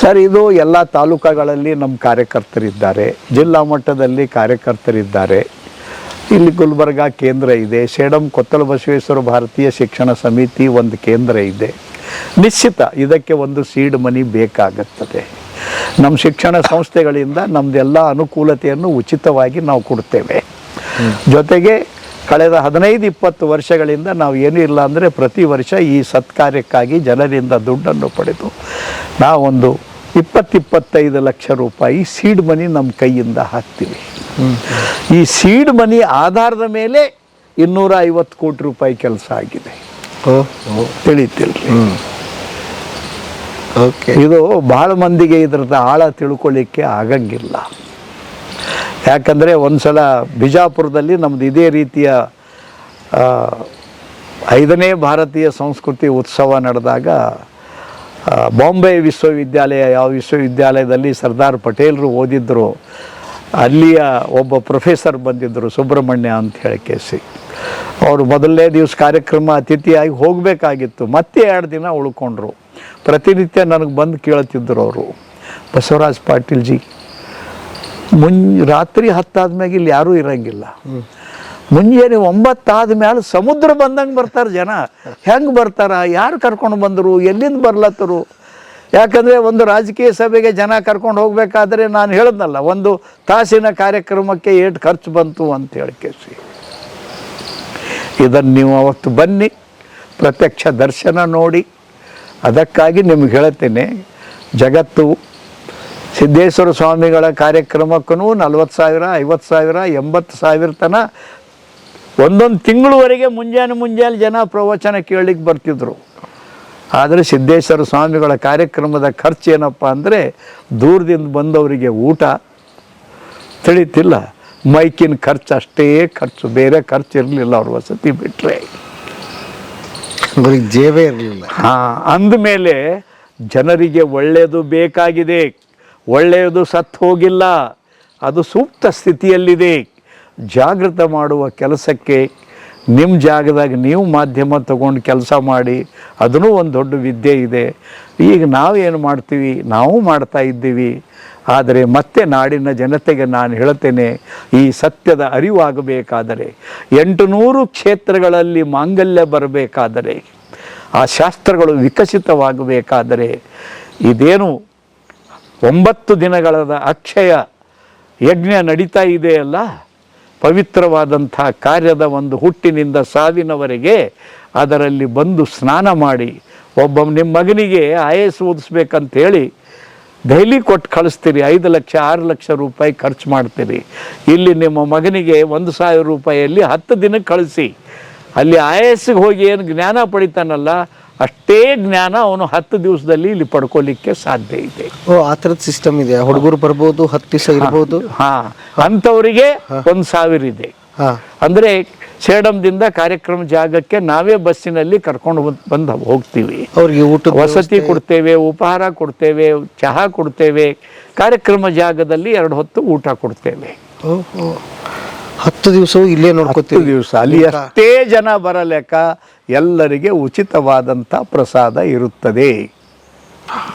ಸರ್? ಇದು ಎಲ್ಲ ತಾಲೂಕುಗಳಲ್ಲಿ ನಮ್ಮ ಕಾರ್ಯಕರ್ತರಿದ್ದಾರೆ, ಜಿಲ್ಲಾ ಮಟ್ಟದಲ್ಲಿ ಕಾರ್ಯಕರ್ತರಿದ್ದಾರೆ. ಇಲ್ಲಿ ಗುಲ್ಬರ್ಗ ಕೇಂದ್ರ ಇದೆ, ಸೇಡಂ ಕೊತ್ತಲ ಬಸವೇಶ್ವರ ಭಾರತೀಯ ಶಿಕ್ಷಣ ಸಮಿತಿ ಒಂದು ಕೇಂದ್ರ ಇದೆ. ನಿಶ್ಚಿತ ಇದಕ್ಕೆ ಒಂದು ಸೀಡ್ ಮನಿ ಬೇಕಾಗುತ್ತದೆ. ನಮ್ಮ ಶಿಕ್ಷಣ ಸಂಸ್ಥೆಗಳಿಂದ ನಮ್ಮದೆಲ್ಲ ಅನುಕೂಲತೆಯನ್ನು ಉಚಿತವಾಗಿ ನಾವು ಕೊಡ್ತೇವೆ. ಜೊತೆಗೆ ಕಳೆದ 15-20 ವರ್ಷಗಳಿಂದ ನಾವು ಏನೂ ಇಲ್ಲ ಅಂದರೆ ಪ್ರತಿ ವರ್ಷ ಈ ಸತ್ಕಾರ್ಯಕ್ಕಾಗಿ ಜನರಿಂದ ದುಡ್ಡನ್ನು ಪಡೆದು ನಾವೊಂದು 20-25 ಲಕ್ಷ ರೂಪಾಯಿ ಸೀಡ್ ಮನಿ ನಮ್ಮ ಕೈಯಿಂದ ಹಾಕ್ತೀವಿ. ಈ ಸೀಡ್ ಮನಿ ಆಧಾರದ ಮೇಲೆ 250 ಕೋಟಿ ರೂಪಾಯಿ ಕೆಲಸ ಆಗಿದೆ. ತಿಳಿತಿಲ್ರಿ? ಓಕೆ. ಇದು ಭಾಳ ಮಂದಿಗೆ ಇದರದ ಆಳ ತಿಳ್ಕೊಳ್ಳಿಕ್ಕೆ ಆಗಂಗಿಲ್ಲ. ಯಾಕಂದರೆ ಒಂದು ಸಲ ಬಿಜಾಪುರದಲ್ಲಿ ನಮ್ಮದು ಇದೇ ರೀತಿಯ 5ನೇ ಭಾರತೀಯ ಸಂಸ್ಕೃತಿ ಉತ್ಸವ ನಡೆದಾಗ ಬಾಂಬೆ ವಿಶ್ವವಿದ್ಯಾಲಯ, ಯಾವ ವಿಶ್ವವಿದ್ಯಾಲಯದಲ್ಲಿ ಸರ್ದಾರ್ ಪಟೇಲರು ಓದಿದ್ರು, ಅಲ್ಲಿಯ ಒಬ್ಬ ಪ್ರೊಫೆಸರ್ ಬಂದಿದ್ದರು, ಸುಬ್ರಹ್ಮಣ್ಯ ಅಂತ ಹೇಳಿ ಕೇಸಿ. ಅವರು ಮೊದಲನೇ ದಿವಸ ಕಾರ್ಯಕ್ರಮ ಅತಿಥಿಯಾಗಿ ಹೋಗಬೇಕಾಗಿತ್ತು, ಮತ್ತೆ 2 ದಿನ ಉಳ್ಕೊಂಡ್ರು. ಪ್ರತಿನಿತ್ಯ ನನಗೆ ಬಂದು ಕೇಳ್ತಿದ್ದರು ಅವರು, ಬಸವರಾಜ್ ಪಾಟೀಲ್ ಜಿ, ರಾತ್ರಿ 10 ಆದ್ಮ್ಯಾಗ ಇಲ್ಲಿ ಯಾರೂ ಇರಂಗಿಲ್ಲ, ಮುಂಜಾನೆ 9 ಆದ್ಮೇಲೆ ಸಮುದ್ರ ಬಂದಂಗೆ ಬರ್ತಾರೆ ಜನ, ಹೆಂಗೆ ಬರ್ತಾರ, ಯಾರು ಕರ್ಕೊಂಡು ಬಂದರು, ಎಲ್ಲಿಂದ ಬರ್ಲತ್ತರು? ಯಾಕಂದರೆ ಒಂದು ರಾಜಕೀಯ ಸಭೆಗೆ ಜನ ಕರ್ಕೊಂಡು ಹೋಗಬೇಕಾದ್ರೆ ನಾನು ಹೇಳಿದ್ನಲ್ಲ, 1 ತಾಸಿನ ಕಾರ್ಯಕ್ರಮಕ್ಕೆ ಏಟು ಖರ್ಚು ಬಂತು ಅಂತ ಹೇಳಿಕೆಸಿ. ಇದನ್ನು ನೀವು ಅವತ್ತು ಬನ್ನಿ, ಪ್ರತ್ಯಕ್ಷ ದರ್ಶನ ನೋಡಿ. ಅದಕ್ಕಾಗಿ ನಿಮ್ಗೆ ಹೇಳ್ತೇನೆ, ಜಗತ್ತು ಸಿದ್ದೇಶ್ವರ ಸ್ವಾಮಿಗಳ ಕಾರ್ಯಕ್ರಮಕ್ಕೂ 40,000, 50,000, 80,000 ತನಕ ಒಂದೊಂದು ತಿಂಗಳವರೆಗೆ ಮುಂಜಾನೆ ಜನ ಪ್ರವಚನ ಕೇಳಲಿಕ್ಕೆ ಬರ್ತಿದ್ರು. ಆದರೆ ಸಿದ್ದೇಶ್ವರ ಸ್ವಾಮಿಗಳ ಕಾರ್ಯಕ್ರಮದ ಖರ್ಚು ಏನಪ್ಪ ಅಂದರೆ, ದೂರದಿಂದ ಬಂದವರಿಗೆ ಊಟ ತಿಳಿತಿಲ್ಲ, ಮೈಕಿನ ಖರ್ಚು ಅಷ್ಟೇ ಖರ್ಚು, ಬೇರೆ ಖರ್ಚು ಇರಲಿಲ್ಲ. ಅವ್ರ ವಸತಿ ಬಿಟ್ಟರೆ ಅವ್ರಿಗೆ ಜೇಬೇ ಇರಲಿಲ್ಲ. ಅಂದಮೇಲೆ ಜನರಿಗೆ ಒಳ್ಳೆಯದು ಬೇಕಾಗಿದೆ, ಒಳ್ಳೆಯದು ಸತ್ತು ಹೋಗಿಲ್ಲ, ಅದು ಸೂಕ್ತ ಸ್ಥಿತಿಯಲ್ಲಿದೆ. ಜಾಗೃತ ಮಾಡುವ ಕೆಲಸಕ್ಕೆ ನಿಮ್ಮ ಜಾಗದಾಗ ನೀವು ಮಾಧ್ಯಮ ತಗೊಂಡು ಕೆಲಸ ಮಾಡಿ, ಅದೂ ಒಂದು ದೊಡ್ಡ ವಿದ್ಯೆ ಇದೆ. ಈಗ ನಾವೇನು ಮಾಡ್ತೀವಿ, ನಾವು ಮಾಡ್ತಾ ಇದ್ದೀವಿ. ಆದರೆ ಮತ್ತೆ ನಾಡಿನ ಜನತೆಗೆ ನಾನು ಹೇಳ್ತೇನೆ, ಈ ಸತ್ಯದ ಅರಿವಾಗಬೇಕಾದರೆ, 800 ಕ್ಷೇತ್ರಗಳಲ್ಲಿ ಮಾಂಗಲ್ಯ ಬರಬೇಕಾದರೆ, ಆ ಶಾಸ್ತ್ರಗಳು ವಿಕಸಿತವಾಗಬೇಕಾದರೆ, ಇದೇನು 9 ದಿನಗಳ ಅಕ್ಷಯ ಯಜ್ಞ ನಡೀತಾ ಇದೆಯಲ್ಲ, ಪವಿತ್ರವಾದಂಥ ಕಾರ್ಯದ ಒಂದು ಹುಟ್ಟಿನಿಂದ ಸಾವಿನವರೆಗೆ ಅದರಲ್ಲಿ ಬಂದು ಸ್ನಾನ ಮಾಡಿ, ಒಬ್ಬ ನಿಮ್ಮ ಮಗನಿಗೆ IAS ಓದಿಸ್ಬೇಕಂತೇಳಿ ಡೈಲಿ ಕೊಟ್ಟು ಕಳಿಸ್ತೀರಿ, 5 ಲಕ್ಷ 6 ಲಕ್ಷ ರೂಪಾಯಿ ಖರ್ಚು ಮಾಡ್ತೀರಿ. ಇಲ್ಲಿ ನಿಮ್ಮ ಮಗನಿಗೆ 1,000 ರೂಪಾಯಿಯಲ್ಲಿ 10 ದಿನಕ್ಕೆ ಕಳಿಸಿ, ಅಲ್ಲಿ IASಗೆ ಹೋಗಿ ಏನು ಜ್ಞಾನ ಪಡಿತಾನಲ್ಲ, ಅಷ್ಟೇ ಜ್ಞಾನ ಅವನು 10 ದಿವಸದಲ್ಲಿ ಇಲ್ಲಿ ಪಡ್ಕೊಳ್ಳಿಕ್ಕೆ ಸಾಧ್ಯ ಇದೆ. ಆ ಥರದ ಸಿಸ್ಟಮ್ ಇದೆ. ಹುಡುಗರು ಬರ್ಬೋದು, 10 ದಿವಸ ಇರ್ಬೋದು. ಅಂಥವರಿಗೆ 1,000 ಇದೆ. ಅಂದರೆ ಸೇಡಂದಿಂದ ಕಾರ್ಯಕ್ರಮ ಜಾಗಕ್ಕೆ ನಾವೇ ಬಸ್ಸಿನಲ್ಲಿ ಕರ್ಕೊಂಡು ಬಂದು ಹೋಗ್ತೀವಿ. ಅವ್ರಿಗೆ ಊಟ ವಸತಿ ಕೊಡ್ತೇವೆ, ಉಪಹಾರ ಕೊಡ್ತೇವೆ, ಚಹಾ ಕೊಡ್ತೇವೆ, ಕಾರ್ಯಕ್ರಮ ಜಾಗದಲ್ಲಿ 2 ಹೊತ್ತು ಊಟ ಕೊಡ್ತೇವೆ. 10 ದಿವಸವೂ ಇಲ್ಲೇ ನೋಡ್ಕೊತೀವಿ. 10 ದಿವಸ ಅಲ್ಲಿ ಎಷ್ಟೇ ಜನ ಬರಲೆಕ್ಕ ಎಲ್ಲರಿಗೆ ಉಚಿತವಾದಂಥ ಪ್ರಸಾದ ಇರುತ್ತದೆ.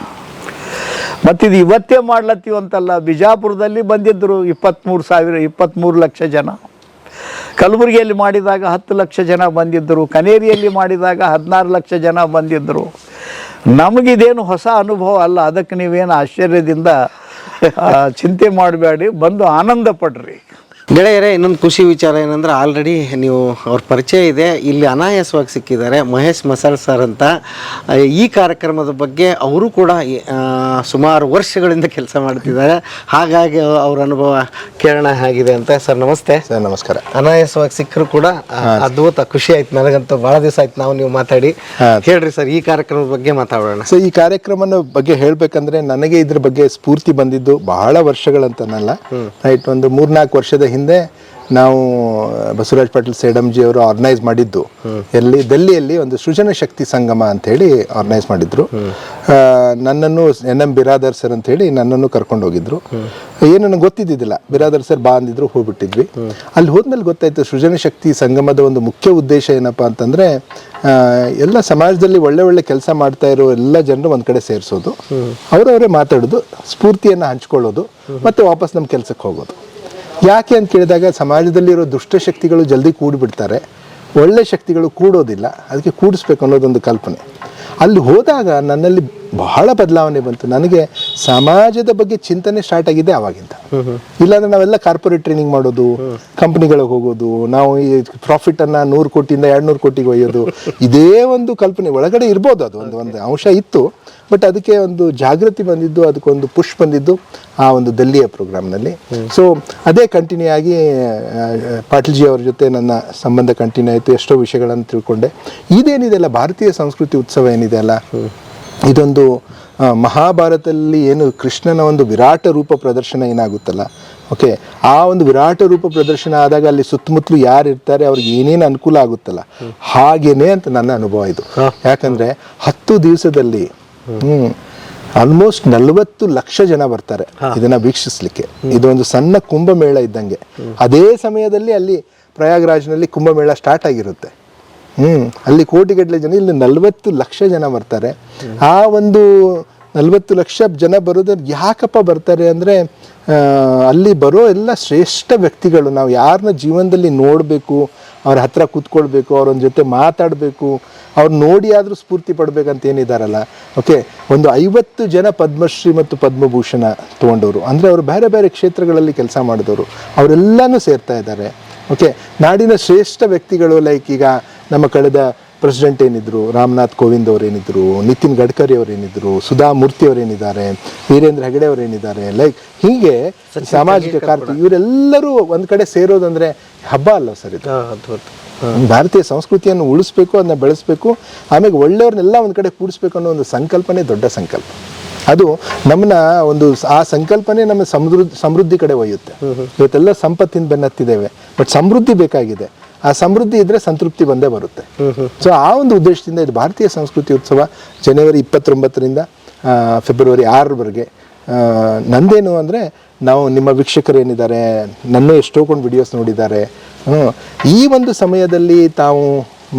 ಮತ್ತಿದು ಇವತ್ತೇ ಮಾಡ್ಲತ್ತೀವಂತಲ್ಲ, ಬಿಜಾಪುರದಲ್ಲಿ ಬಂದಿದ್ದರು 23 ಲಕ್ಷ ಜನ, ಕಲಬುರಗಿಯಲ್ಲಿ ಮಾಡಿದಾಗ 10 ಲಕ್ಷ ಜನ ಬಂದಿದ್ದರು, ಕನೇರಿಯಲ್ಲಿ ಮಾಡಿದಾಗ 16 ಲಕ್ಷ ಜನ ಬಂದಿದ್ದರು. ನಮಗಿದೇನು ಹೊಸ ಅನುಭವ ಅಲ್ಲ, ಅದಕ್ಕೆ ನೀವೇನು ಆಶ್ಚರ್ಯದಿಂದ ಚಿಂತೆ ಮಾಡಬೇಡಿ, ಬಂದು ಆನಂದ ಪಡ್ರಿ. ಗೆಳೆಯರೇ, ಇನ್ನೊಂದು ಖುಷಿ ವಿಚಾರ ಏನಂದ್ರೆ, ಆಲ್ರೆಡಿ ನೀವು ಅವ್ರ ಪರಿಚಯ ಇದೆ, ಇಲ್ಲಿ ಅನಾಯಾಸವಾಗಿ ಸಿಕ್ಕಿದ್ದಾರೆ. ಮಹೇಶ್ ಮಸಾಲ್ ಸರ್ ಅಂತ. ಈ ಕಾರ್ಯಕ್ರಮದ ಬಗ್ಗೆ ಅವರು ಕೂಡ ಸುಮಾರು ವರ್ಷಗಳಿಂದ ಕೆಲಸ ಮಾಡ್ತಿದ್ದಾರೆ. ಹಾಗಾಗಿ ಅವ್ರ ಅನುಭವ ಕೇಳೋಣ ಹೇಗಿದೆ ಅಂತ. ಸರ್ ನಮಸ್ತೆ. ಸರ್ ನಮಸ್ಕಾರ. ಅನಾಯಾಸವಾಗಿ ಸಿಕ್ಕರು ಕೂಡ ಅದ್ಭುತ, ಖುಷಿ ಆಯ್ತು ನನಗಂತೂ. ಭಾಳ ದಿವಸ ಆಯ್ತು ನೀವು ಮಾತಾಡಿ. ಹೇಳ್ರಿ ಸರ್, ಈ ಕಾರ್ಯಕ್ರಮದ ಬಗ್ಗೆ ಮಾತಾಡೋಣ. ಸೊ ಈ ಕಾರ್ಯಕ್ರಮದ ಬಗ್ಗೆ ಹೇಳ್ಬೇಕಂದ್ರೆ, ನನಗೆ ಇದ್ರ ಬಗ್ಗೆ ಸ್ಫೂರ್ತಿ ಬಂದಿದ್ದು ಬಹಳ ವರ್ಷಗಳಂತನಲ್ಲ, ರೈಟ್, ಒಂದು 3-4 ವರ್ಷದ ಹಿಂದೆ ನಾವು ಬಸವರಾಜ್ ಪಾಟೀಲ್ ಸೇಡಂಜಿ ಅವರು ಆರ್ಗನೈಸ್ ಮಾಡಿದ್ದು, ಎಲ್ಲಿ ದೆಲ್ಲಿಯಲ್ಲಿ ಒಂದು ಸೃಜನ ಶಕ್ತಿ ಸಂಗಮ ಅಂತ ಹೇಳಿ ಆರ್ಗನೈಸ್ ಮಾಡಿದ್ರು. ನನ್ನನ್ನು NM ಬಿರಾದರ್ ಸರ್ ಅಂತ ಹೇಳಿ ನನ್ನನ್ನು ಕರ್ಕೊಂಡು ಹೋಗಿದ್ರು. ಏನು ನನಗೆ ಗೊತ್ತಿದ್ದಿದ್ದಿಲ್ಲ, ಬಿರಾದರ್ ಸರ್ ಬಾ ಅಂದಿದ್ರು, ಹೋಗ್ಬಿಟ್ಟಿದ್ವಿ. ಅಲ್ಲಿ ಹೋದ್ಮೇಲೆ ಗೊತ್ತಾಯ್ತು ಸೃಜನ ಶಕ್ತಿ ಸಂಗಮದ ಒಂದು ಮುಖ್ಯ ಉದ್ದೇಶ ಏನಪ್ಪಾ ಅಂತಂದ್ರೆ, ಎಲ್ಲ ಸಮಾಜದಲ್ಲಿ ಒಳ್ಳೆ ಕೆಲಸ ಮಾಡ್ತಾ ಇರೋ ಎಲ್ಲ ಜನರು ಒಂದ್ ಕಡೆ ಸೇರಿಸೋದು, ಅವರವರೇ ಮಾತಾಡೋದು, ಸ್ಫೂರ್ತಿಯನ್ನ ಹಂಚ್ಕೊಳ್ಳೋದು, ಮತ್ತೆ ವಾಪಸ್ ನಮ್ಮ ಕೆಲ್ಸಕ್ಕೆ ಹೋಗೋದು. ಯಾಕೆ ಅಂತ ಕೇಳಿದಾಗ, ಸಮಾಜದಲ್ಲಿರೋ ದುಷ್ಟಶಕ್ತಿಗಳು ಜಲ್ದಿ ಕೂಡಿಬಿಡ್ತಾರೆ, ಒಳ್ಳೆ ಶಕ್ತಿಗಳು ಕೂಡೋದಿಲ್ಲ, ಅದಕ್ಕೆ ಕೂಡಿಸ್ಬೇಕು ಅನ್ನೋದೊಂದು ಕಲ್ಪನೆ. ಅಲ್ಲಿ ಹೋದಾಗ ನನ್ನಲ್ಲಿ ಬಹಳ ಬದಲಾವಣೆ ಬಂತು. ನನಗೆ ಸಮಾಜದ ಬಗ್ಗೆ ಚಿಂತನೆ ಸ್ಟಾರ್ಟ್ ಆಗಿದೆ ಆವಾಗಿಂದ. ಇಲ್ಲಾಂದ್ರೆ ನಾವೆಲ್ಲ ಕಾರ್ಪೊರೇಟ್ ಟ್ರೈನಿಂಗ್ ಮಾಡೋದು, ಕಂಪ್ನಿಗಳಿಗೆ ಹೋಗೋದು, ನಾವು ಈ ಪ್ರಾಫಿಟ್ ಅನ್ನ 100 ಕೋಟಿಯಿಂದ 200 ಕೋಟಿಗೆ ಒಯ್ಯೋದು, ಇದೇ ಒಂದು ಕಲ್ಪನೆ ಒಳಗಡೆ ಇರ್ಬೋದು. ಅದು ಒಂದು ಅಂಶ ಇತ್ತು. ಬಟ್ ಅದಕ್ಕೆ ಒಂದು ಜಾಗೃತಿ ಬಂದಿದ್ದು, ಅದಕ್ಕೊಂದು ಪುಷ್ ಬಂದಿದ್ದು ಆ ಒಂದು ದೆಲ್ಲಿಯ ಪ್ರೋಗ್ರಾಮ್ನಲ್ಲಿ. ಸೊ ಅದೇ ಕಂಟಿನ್ಯೂ ಆಗಿ ಪಾಟೀಲ್ಜಿ ಅವ್ರ ಜೊತೆ ನನ್ನ ಸಂಬಂಧ ಕಂಟಿನ್ಯೂ ಆಯಿತು. ಎಷ್ಟೋ ವಿಷಯಗಳನ್ನು ತಿಳ್ಕೊಂಡೆ. ಇದೇನಿದೆ ಅಲ್ಲ, ಭಾರತೀಯ ಸಂಸ್ಕೃತಿ ಉತ್ಸವ ಏನಿದೆ ಅಲ್ಲ, ಇದೊಂದು ಮಹಾಭಾರತದಲ್ಲಿ ಏನು ಕೃಷ್ಣನ ಒಂದು ವಿರಾಟ ರೂಪ ಪ್ರದರ್ಶನ ಏನಾಗುತ್ತಲ್ಲ, ಓಕೆ, ಆ ಒಂದು ವಿರಾಟ ರೂಪ ಪ್ರದರ್ಶನ ಆದಾಗ ಅಲ್ಲಿ ಸುತ್ತಮುತ್ತಲು ಯಾರು ಇರ್ತಾರೆ ಅವ್ರಿಗೆ ಏನೇನು ಅನುಕೂಲ ಆಗುತ್ತಲ್ಲ, ಹಾಗೇನೆ ಅಂತ ನನ್ನ ಅನುಭವ ಇದು. ಯಾಕಂದ್ರೆ 10 ದಿವಸದಲ್ಲಿ ಆಲ್ಮೋಸ್ಟ್ 40 ಲಕ್ಷ ಜನ ಬರ್ತಾರೆ ಇದನ್ನ ವೀಕ್ಷಿಸ್ಲಿಕ್ಕೆ. ಇದೊಂದು ಸಣ್ಣ ಕುಂಭಮೇಳ ಇದ್ದಂಗೆ. ಅದೇ ಸಮಯದಲ್ಲಿ ಅಲ್ಲಿ ಪ್ರಯಾಗ್ರಾಜ್ನಲ್ಲಿ ಕುಂಭಮೇಳ ಸ್ಟಾರ್ಟ್ ಆಗಿರುತ್ತೆ. ಅಲ್ಲಿ ಕೋಟಿಗಟ್ಟಲೆ ಜನ, ಇಲ್ಲಿ 40 ಲಕ್ಷ ಜನ ಬರ್ತಾರೆ. ಆ ಒಂದು 40 ಲಕ್ಷ ಜನ ಬರೋದ್ರ ಯಾಕಪ್ಪ ಬರ್ತಾರೆ ಅಂದರೆ, ಅಲ್ಲಿ ಬರೋ ಎಲ್ಲ ಶ್ರೇಷ್ಠ ವ್ಯಕ್ತಿಗಳು. ನಾವು ಯಾರನ್ನ ಜೀವನದಲ್ಲಿ ನೋಡಬೇಕು, ಅವ್ರ ಹತ್ರ ಕೂತ್ಕೊಳ್ಬೇಕು, ಅವ್ರೊಂದು ಜೊತೆ ಮಾತಾಡಬೇಕು, ಅವ್ರು ನೋಡಿ ಆದರೂ ಸ್ಫೂರ್ತಿ ಪಡಬೇಕಂತ ಏನಿದಾರಲ್ಲ, ಓಕೆ, ಒಂದು 50 ಜನ ಪದ್ಮಶ್ರೀ ಮತ್ತು ಪದ್ಮಭೂಷಣ ತೊಗೊಂಡವರು, ಅಂದರೆ ಅವರು ಬೇರೆ ಬೇರೆ ಕ್ಷೇತ್ರಗಳಲ್ಲಿ ಕೆಲಸ ಮಾಡಿದವರು, ಅವರೆಲ್ಲನೂ ಸೇರ್ತಾ ಇದ್ದಾರೆ. ಓಕೆ, ನಾಡಿನ ಶ್ರೇಷ್ಠ ವ್ಯಕ್ತಿಗಳು, ಲೈಕ್ ಈಗ ನಮ್ಮ ಕಳೆದ ಪ್ರೆಸಿಡೆಂಟ್ ಏನಿದ್ರು, ರಾಮನಾಥ್ ಕೋವಿಂದ್ ಅವರೇನಿದ್ರು, ನಿತಿನ್ ಗಡ್ಕರಿ ಅವರೇನಿದ್ರು, ಸುಧಾ ಮೂರ್ತಿ ಅವರೇನಿದ್ದಾರೆ, ವೀರೇಂದ್ರ ಹೆಗಡೆ ಅವರೇನಿದ್ದಾರೆ, ಲೈಕ್ ಹೀಗೆ ಸಾಮಾಜಿಕ ಕಾರ್ಯ ಇವರೆಲ್ಲರೂ ಒಂದು ಕಡೆ ಸೇರೋದಂದ್ರೆ ಹಬ್ಬ ಅಲ್ಲ ಸರ್ ಇದು. ಭಾರತೀಯ ಸಂಸ್ಕೃತಿಯನ್ನು ಉಳಿಸ್ಬೇಕು, ಅದನ್ನ ಬೆಳೆಸ್ಬೇಕು, ಆಮೇಲೆ ಒಳ್ಳೆಯವ್ರನ್ನೆಲ್ಲ ಒಂದು ಕಡೆ ಕೂಡಿಸ್ಬೇಕು ಅನ್ನೋ ಒಂದು ಸಂಕಲ್ಪನೆ ದೊಡ್ಡ ಸಂಕಲ್ಪ. ಅದು ನಮ್ಮನ್ನ ಒಂದು ಆ ಸಂಕಲ್ಪನೆ ನಮ್ಮ ಸಮೃದ್ಧಿ ಕಡೆ ಒಯ್ಯುತ್ತೆ. ಇವತ್ತೆಲ್ಲ ಸಂಪತ್ತಿನ ಬೆನ್ನತ್ತಿದ್ದೇವೆ, ಬಟ್ ಸಮೃದ್ಧಿ ಬೇಕಾಗಿದೆ. ಆ ಸಮೃದ್ಧಿ ಇದ್ರೆ ಸಂತೃಪ್ತಿ ಬಂದೇ ಬರುತ್ತೆ. ಸೊ ಆ ಒಂದು ಉದ್ದೇಶದಿಂದ ಇದು ಭಾರತೀಯ ಸಂಸ್ಕೃತಿ ಉತ್ಸವ ಜನವರಿ 29ರಿಂದ ಫೆಬ್ರವರಿ 6ರವರೆಗೆ. ನಂದೇನು ಅಂದರೆ, ನಾವು ನಿಮ್ಮ ವೀಕ್ಷಕರು ಏನಿದ್ದಾರೆ ನನ್ನ ಎಷ್ಟೊಂದು ವಿಡಿಯೋಸ್ ನೋಡಿದ್ದಾರೆ. ಈ ಒಂದು ಸಮಯದಲ್ಲಿ ತಾವು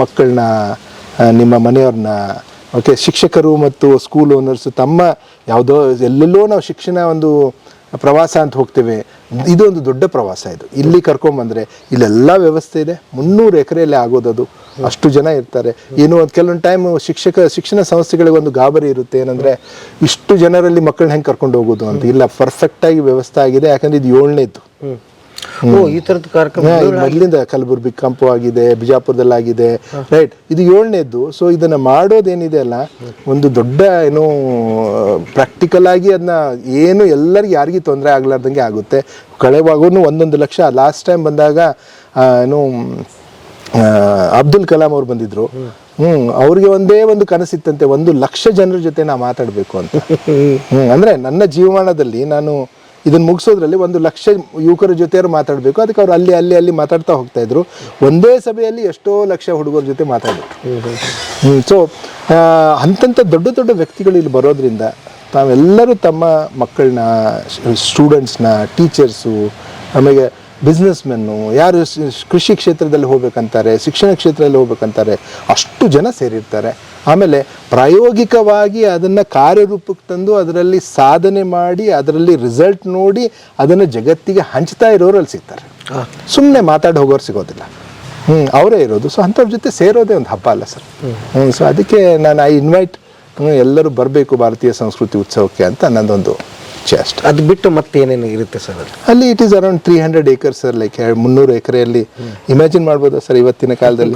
ಮಕ್ಕಳನ್ನ, ನಿಮ್ಮ ಮನೆಯವ್ರನ್ನ, ಓಕೆ, ಶಿಕ್ಷಕರು ಮತ್ತು ಸ್ಕೂಲ್ ಓನರ್ಸು ತಮ್ಮ ಯಾವುದೋ ಎಲ್ಲೆಲ್ಲೋ ನಾವು ಶಿಕ್ಷಣ ಒಂದು ಪ್ರವಾಸ ಅಂತ ಹೋಗ್ತೇವೆ, ಇದು ಒಂದು ದೊಡ್ಡ ಪ್ರವಾಸ. ಇದು ಇಲ್ಲಿ ಕರ್ಕೊಂಬಂದರೆ ಇಲ್ಲೆಲ್ಲ ವ್ಯವಸ್ಥೆ ಇದೆ. 300 ಎಕರೆಯಲ್ಲಿ ಆಗೋದದು, ಅಷ್ಟು ಜನ ಇರ್ತಾರೆ. ಏನು ಒಂದು ಕೆಲವೊಂದು ಟೈಮ್ ಶಿಕ್ಷಣ ಸಂಸ್ಥೆಗಳಿಗೆ ಒಂದು ಗಾಬರಿ ಇರುತ್ತೆ, ಏನಂದರೆ ಇಷ್ಟು ಜನರಲ್ಲಿ ಮಕ್ಕಳನ್ನ ಹೆಂಗೆ ಕರ್ಕೊಂಡು ಹೋಗೋದು ಅಂತ. ಇಲ್ಲ, ಪರ್ಫೆಕ್ಟಾಗಿ ವ್ಯವಸ್ಥೆ ಆಗಿದೆ. ಯಾಕಂದರೆ ಇದು 7ನೇದ್ದು. ಈ ತರದ ಕಾರ್ಯಕ್ರಮ ಮೊದಲಿಂದ ಕಲಬುರ್ಗಿ ಕಂಪು ಆಗಿದೆ, ಬಿಜಾಪುರದಲ್ಲಿ ಆಗಿದೆ, ರೈಟ್, ಇದು 7ನೇದ್ದು. ಸೊ ಇದನ್ನ ಮಾಡೋದೇನಿದೆ ಅಲ್ಲ, ಒಂದು ದೊಡ್ಡ ಏನು ಪ್ರಾಕ್ಟಿಕಲ್ ಆಗಿ ಅದನ್ನ ಏನು ಎಲ್ಲರಿಗೂ ಯಾರಿಗೂ ತೊಂದರೆ ಆಗ್ಲಾರ್ದಂಗೆ ಆಗುತ್ತೆ. ಕಳೆವಾಗೂ 1 ಲಕ್ಷ. ಲಾಸ್ಟ್ ಟೈಮ್ ಬಂದಾಗ ಏನು ಅಬ್ದುಲ್ ಕಲಾಂ ಅವ್ರು ಬಂದಿದ್ರು. ಅವ್ರಿಗೆ ಒಂದೇ ಒಂದು ಕನಸಿತ್ತಂತೆ, 1 ಲಕ್ಷ ಜನರ ಜೊತೆ ನಾ ಮಾತಾಡಬೇಕು ಅಂತ. ಅಂದ್ರೆ ನನ್ನ ಜೀವಮಾನದಲ್ಲಿ ನಾನು ಇದನ್ನ ಮುಗಿಸೋದ್ರಲ್ಲಿ 1 ಲಕ್ಷ ಯುವಕರ ಜೊತೆ ಮಾತಾಡಬೇಕು. ಅದಕ್ಕೆ ಅವ್ರು ಅಲ್ಲಿ ಮಾತಾಡ್ತಾ ಹೋಗ್ತಾ ಇದ್ರು. ಒಂದೇ ಸಭೆಯಲ್ಲಿ ಎಷ್ಟೋ ಲಕ್ಷ ಹುಡುಗರ ಜೊತೆ ಮಾತಾಡ್ಬಿಟ್ರು. ಸೊ ಅಂಥ ದೊಡ್ಡ ದೊಡ್ಡ ವ್ಯಕ್ತಿಗಳು ಇಲ್ಲಿ ಬರೋದ್ರಿಂದ ತಾವೆಲ್ಲರೂ ತಮ್ಮ ಮಕ್ಕಳನ್ನ, ಸ್ಟೂಡೆಂಟ್ಸ್ನ, ಟೀಚರ್ಸು, ಆಮೇಲೆ ಬಿಸ್ನೆಸ್ಮೆನ್ನು, ಯಾರು ಕೃಷಿ ಕ್ಷೇತ್ರದಲ್ಲಿ ಹೋಗ್ಬೇಕಂತಾರೆ, ಶಿಕ್ಷಣ ಕ್ಷೇತ್ರದಲ್ಲಿ ಹೋಗ್ಬೇಕಂತಾರೆ, ಅಷ್ಟು ಜನ ಸೇರಿರ್ತಾರೆ. ಆಮೇಲೆ ಪ್ರಾಯೋಗಿಕವಾಗಿ ಅದನ್ನು ಕಾರ್ಯರೂಪಕ್ಕೆ ತಂದು ಅದರಲ್ಲಿ ಸಾಧನೆ ಮಾಡಿ ಅದರಲ್ಲಿ ರಿಸಲ್ಟ್ ನೋಡಿ ಅದನ್ನು ಜಗತ್ತಿಗೆ ಹಂಚ್ತಾ ಇರೋರು ಅಲ್ಲಿ ಸಿಗ್ತಾರೆ. ಸುಮ್ಮನೆ ಮಾತಾಡಿ ಹೋಗೋರು ಸಿಗೋದಿಲ್ಲ. ಅವರೇ ಇರೋದು. ಸೊ ಅಂಥವ್ರ ಜೊತೆ ಸೇರೋದೇ ಒಂದು ಹಬ್ಬ ಅಲ್ಲ ಸರ್. ಸೊ ಅದಕ್ಕೆ ನಾನು ಇನ್ವೈಟ್ ಎಲ್ಲರೂ ಬರಬೇಕು ಭಾರತೀಯ ಸಂಸ್ಕೃತಿ ಉತ್ಸವಕ್ಕೆ ಅಂತ ನನ್ನದೊಂದು ಇಚ್ಛೆ ಅಷ್ಟೆ. ಅದು ಬಿಟ್ಟು ಮತ್ತೆ ಏನೇನು ಇರುತ್ತೆ ಸರ್ ಅಲ್ಲಿ? It is around 300 acres sir. Like 300 ಎಕರೆಯಲ್ಲಿ ಇಮ್ಯಾಜಿನ್ ಮಾಡ್ಬೋದಾ ಸರ್ ಇವತ್ತಿನ ಕಾಲದಲ್ಲಿ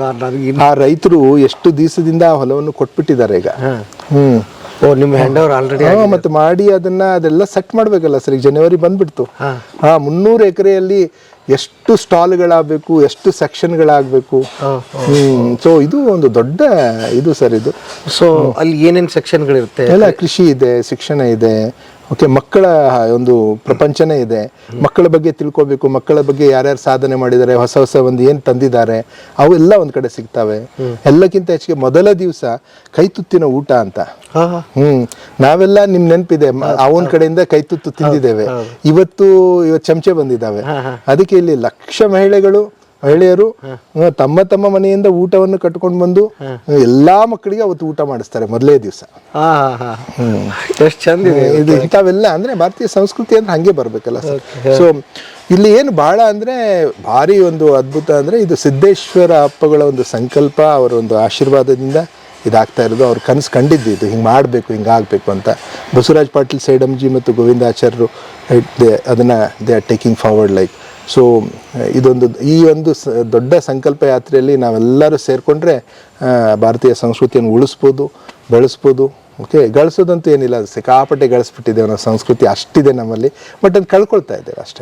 ಆ ರೈತರು ಎಷ್ಟು ದಿವಸದಿಂದ ಆ ಹೊಲವನ್ನು ಕೊಟ್ಬಿಟ್ಟಿದ್ದಾರೆ ಈಗ. ನಿಮ್ಮ ಹ್ಯಾಂಡ್ ಓವರ್ ಆಲ್ರೆಡಿ ಮತ್ತೆ ಮಾಡಿ ಅದೆಲ್ಲ ಸೆಟ್ ಮಾಡ್ಬೇಕಲ್ಲ ಸರ್. ಈಗ ಜನವರಿ ಬಂದ್ಬಿಡ್ತು. 300 ಎಕರೆಯಲ್ಲಿ ಎಷ್ಟು ಸ್ಟಾಲ್ಗಳಾಗಬೇಕು, ಎಷ್ಟು ಸೆಕ್ಷನ್ಗಳಾಗಬೇಕು. ಸೊ ಇದು ಒಂದು ದೊಡ್ಡ ಇದು ಸರ್ ಇದು. ಸೊ ಅಲ್ಲಿ ಏನೇನು ಸೆಕ್ಷನ್ಗಳಿರುತ್ತೆ? ಎಲ್ಲ ಕೃಷಿ ಇದೆ, ಶಿಕ್ಷಣ ಇದೆ, ಓಕೆ, ಮಕ್ಕಳ ಒಂದು ಪ್ರಪಂಚನೇ ಇದೆ. ಮಕ್ಕಳ ಬಗ್ಗೆ ತಿಳ್ಕೊಬೇಕು, ಮಕ್ಕಳ ಬಗ್ಗೆ ಯಾರ್ಯಾರು ಸಾಧನೆ ಮಾಡಿದ್ದಾರೆ, ಹೊಸ ಹೊಸ ಒಂದು ಏನು ತಂದಿದ್ದಾರೆ, ಅವೆಲ್ಲ ಒಂದು ಕಡೆ ಸಿಗ್ತವೆ. ಎಲ್ಲಕ್ಕಿಂತ ಹೆಚ್ಚಿಗೆ ಮೊದಲ ದಿವಸ ಕೈತುತ್ತಿನ ಊಟ ಅಂತ. ನಾವೆಲ್ಲ ನಿಮ್ ನೆನಪಿದೆ, ಅವನ ಕಡೆಯಿಂದ ಕೈತುತ್ತು ತಿಂದಿದ್ದೇವೆ. ಇವತ್ತು ಚಮಚೆ ಬಂದಿದ್ದಾವೆ. ಅದಕ್ಕೆ ಇಲ್ಲಿ ಲಕ್ಷ ಮಹಿಳೆಯರು ತಮ್ಮ ತಮ್ಮ ಮನೆಯಿಂದ ಊಟವನ್ನು ಕಟ್ಕೊಂಡು ಬಂದು ಎಲ್ಲಾ ಮಕ್ಕಳಿಗೆ ಅವತ್ತು ಊಟ ಮಾಡಿಸ್ತಾರೆ ಮೊದಲೇ ದಿವಸ. ಎಷ್ಟು ಚಂದ ಇದೆ ಇದು. ಇಂಥವೆಲ್ಲ ಅಂದ್ರೆ ಭಾರತೀಯ ಸಂಸ್ಕೃತಿ ಅಂದ್ರೆ ಹಂಗೆ ಬರ್ಬೇಕಲ್ಲ ಸರ್. ಸೊ ಇಲ್ಲಿ ಏನು ಬಹಳ ಅಂದ್ರೆ ಭಾರಿ ಒಂದು ಅದ್ಭುತ ಅಂದ್ರೆ ಇದು ಸಿದ್ದೇಶ್ವರ ಅಪ್ಪಗಳ ಒಂದು ಸಂಕಲ್ಪ, ಅವರ ಒಂದು ಆಶೀರ್ವಾದದಿಂದ ಇದಾಗ್ತಾ ಇರೋದು. ಅವ್ರು ಕನಸು ಕಂಡಿದ್ದು ಇದು, ಹಿಂಗೆ ಮಾಡಬೇಕು, ಹಿಂಗಾಗಬೇಕು ಅಂತ. ಬಸವರಾಜ್ ಪಾಟೀಲ್ ಸೈಡಮ್ಜಿ ಮತ್ತು ಗೋವಿಂದಾಚಾರ್ಯರು ಅದನ್ನು they are taking forward. Like so ಈ ಒಂದು ದೊಡ್ಡ ಸಂಕಲ್ಪ ಯಾತ್ರೆಯಲ್ಲಿ ನಾವೆಲ್ಲರೂ ಸೇರಿಕೊಂಡ್ರೆ ಭಾರತೀಯ ಸಂಸ್ಕೃತಿಯನ್ನು ಉಳಿಸ್ಬೋದು, ಬೆಳೆಸ್ಬೋದು. ಓಕೆ, ಗಳಿಸೋದಂತೂ ಏನಿಲ್ಲ, ಅದು ಸಿಕ್ಕಾಪಟ್ಟೆ ಗಳಿಸ್ಬಿಟ್ಟಿದ್ದೇವೆ ನಾವು. ಸಂಸ್ಕೃತಿ ಅಷ್ಟಿದೆ ನಮ್ಮಲ್ಲಿ, ಬಟ್ ಅದು ಕಳ್ಕೊಳ್ತಾ ಇದ್ದೇವೆ ಅಷ್ಟೇ.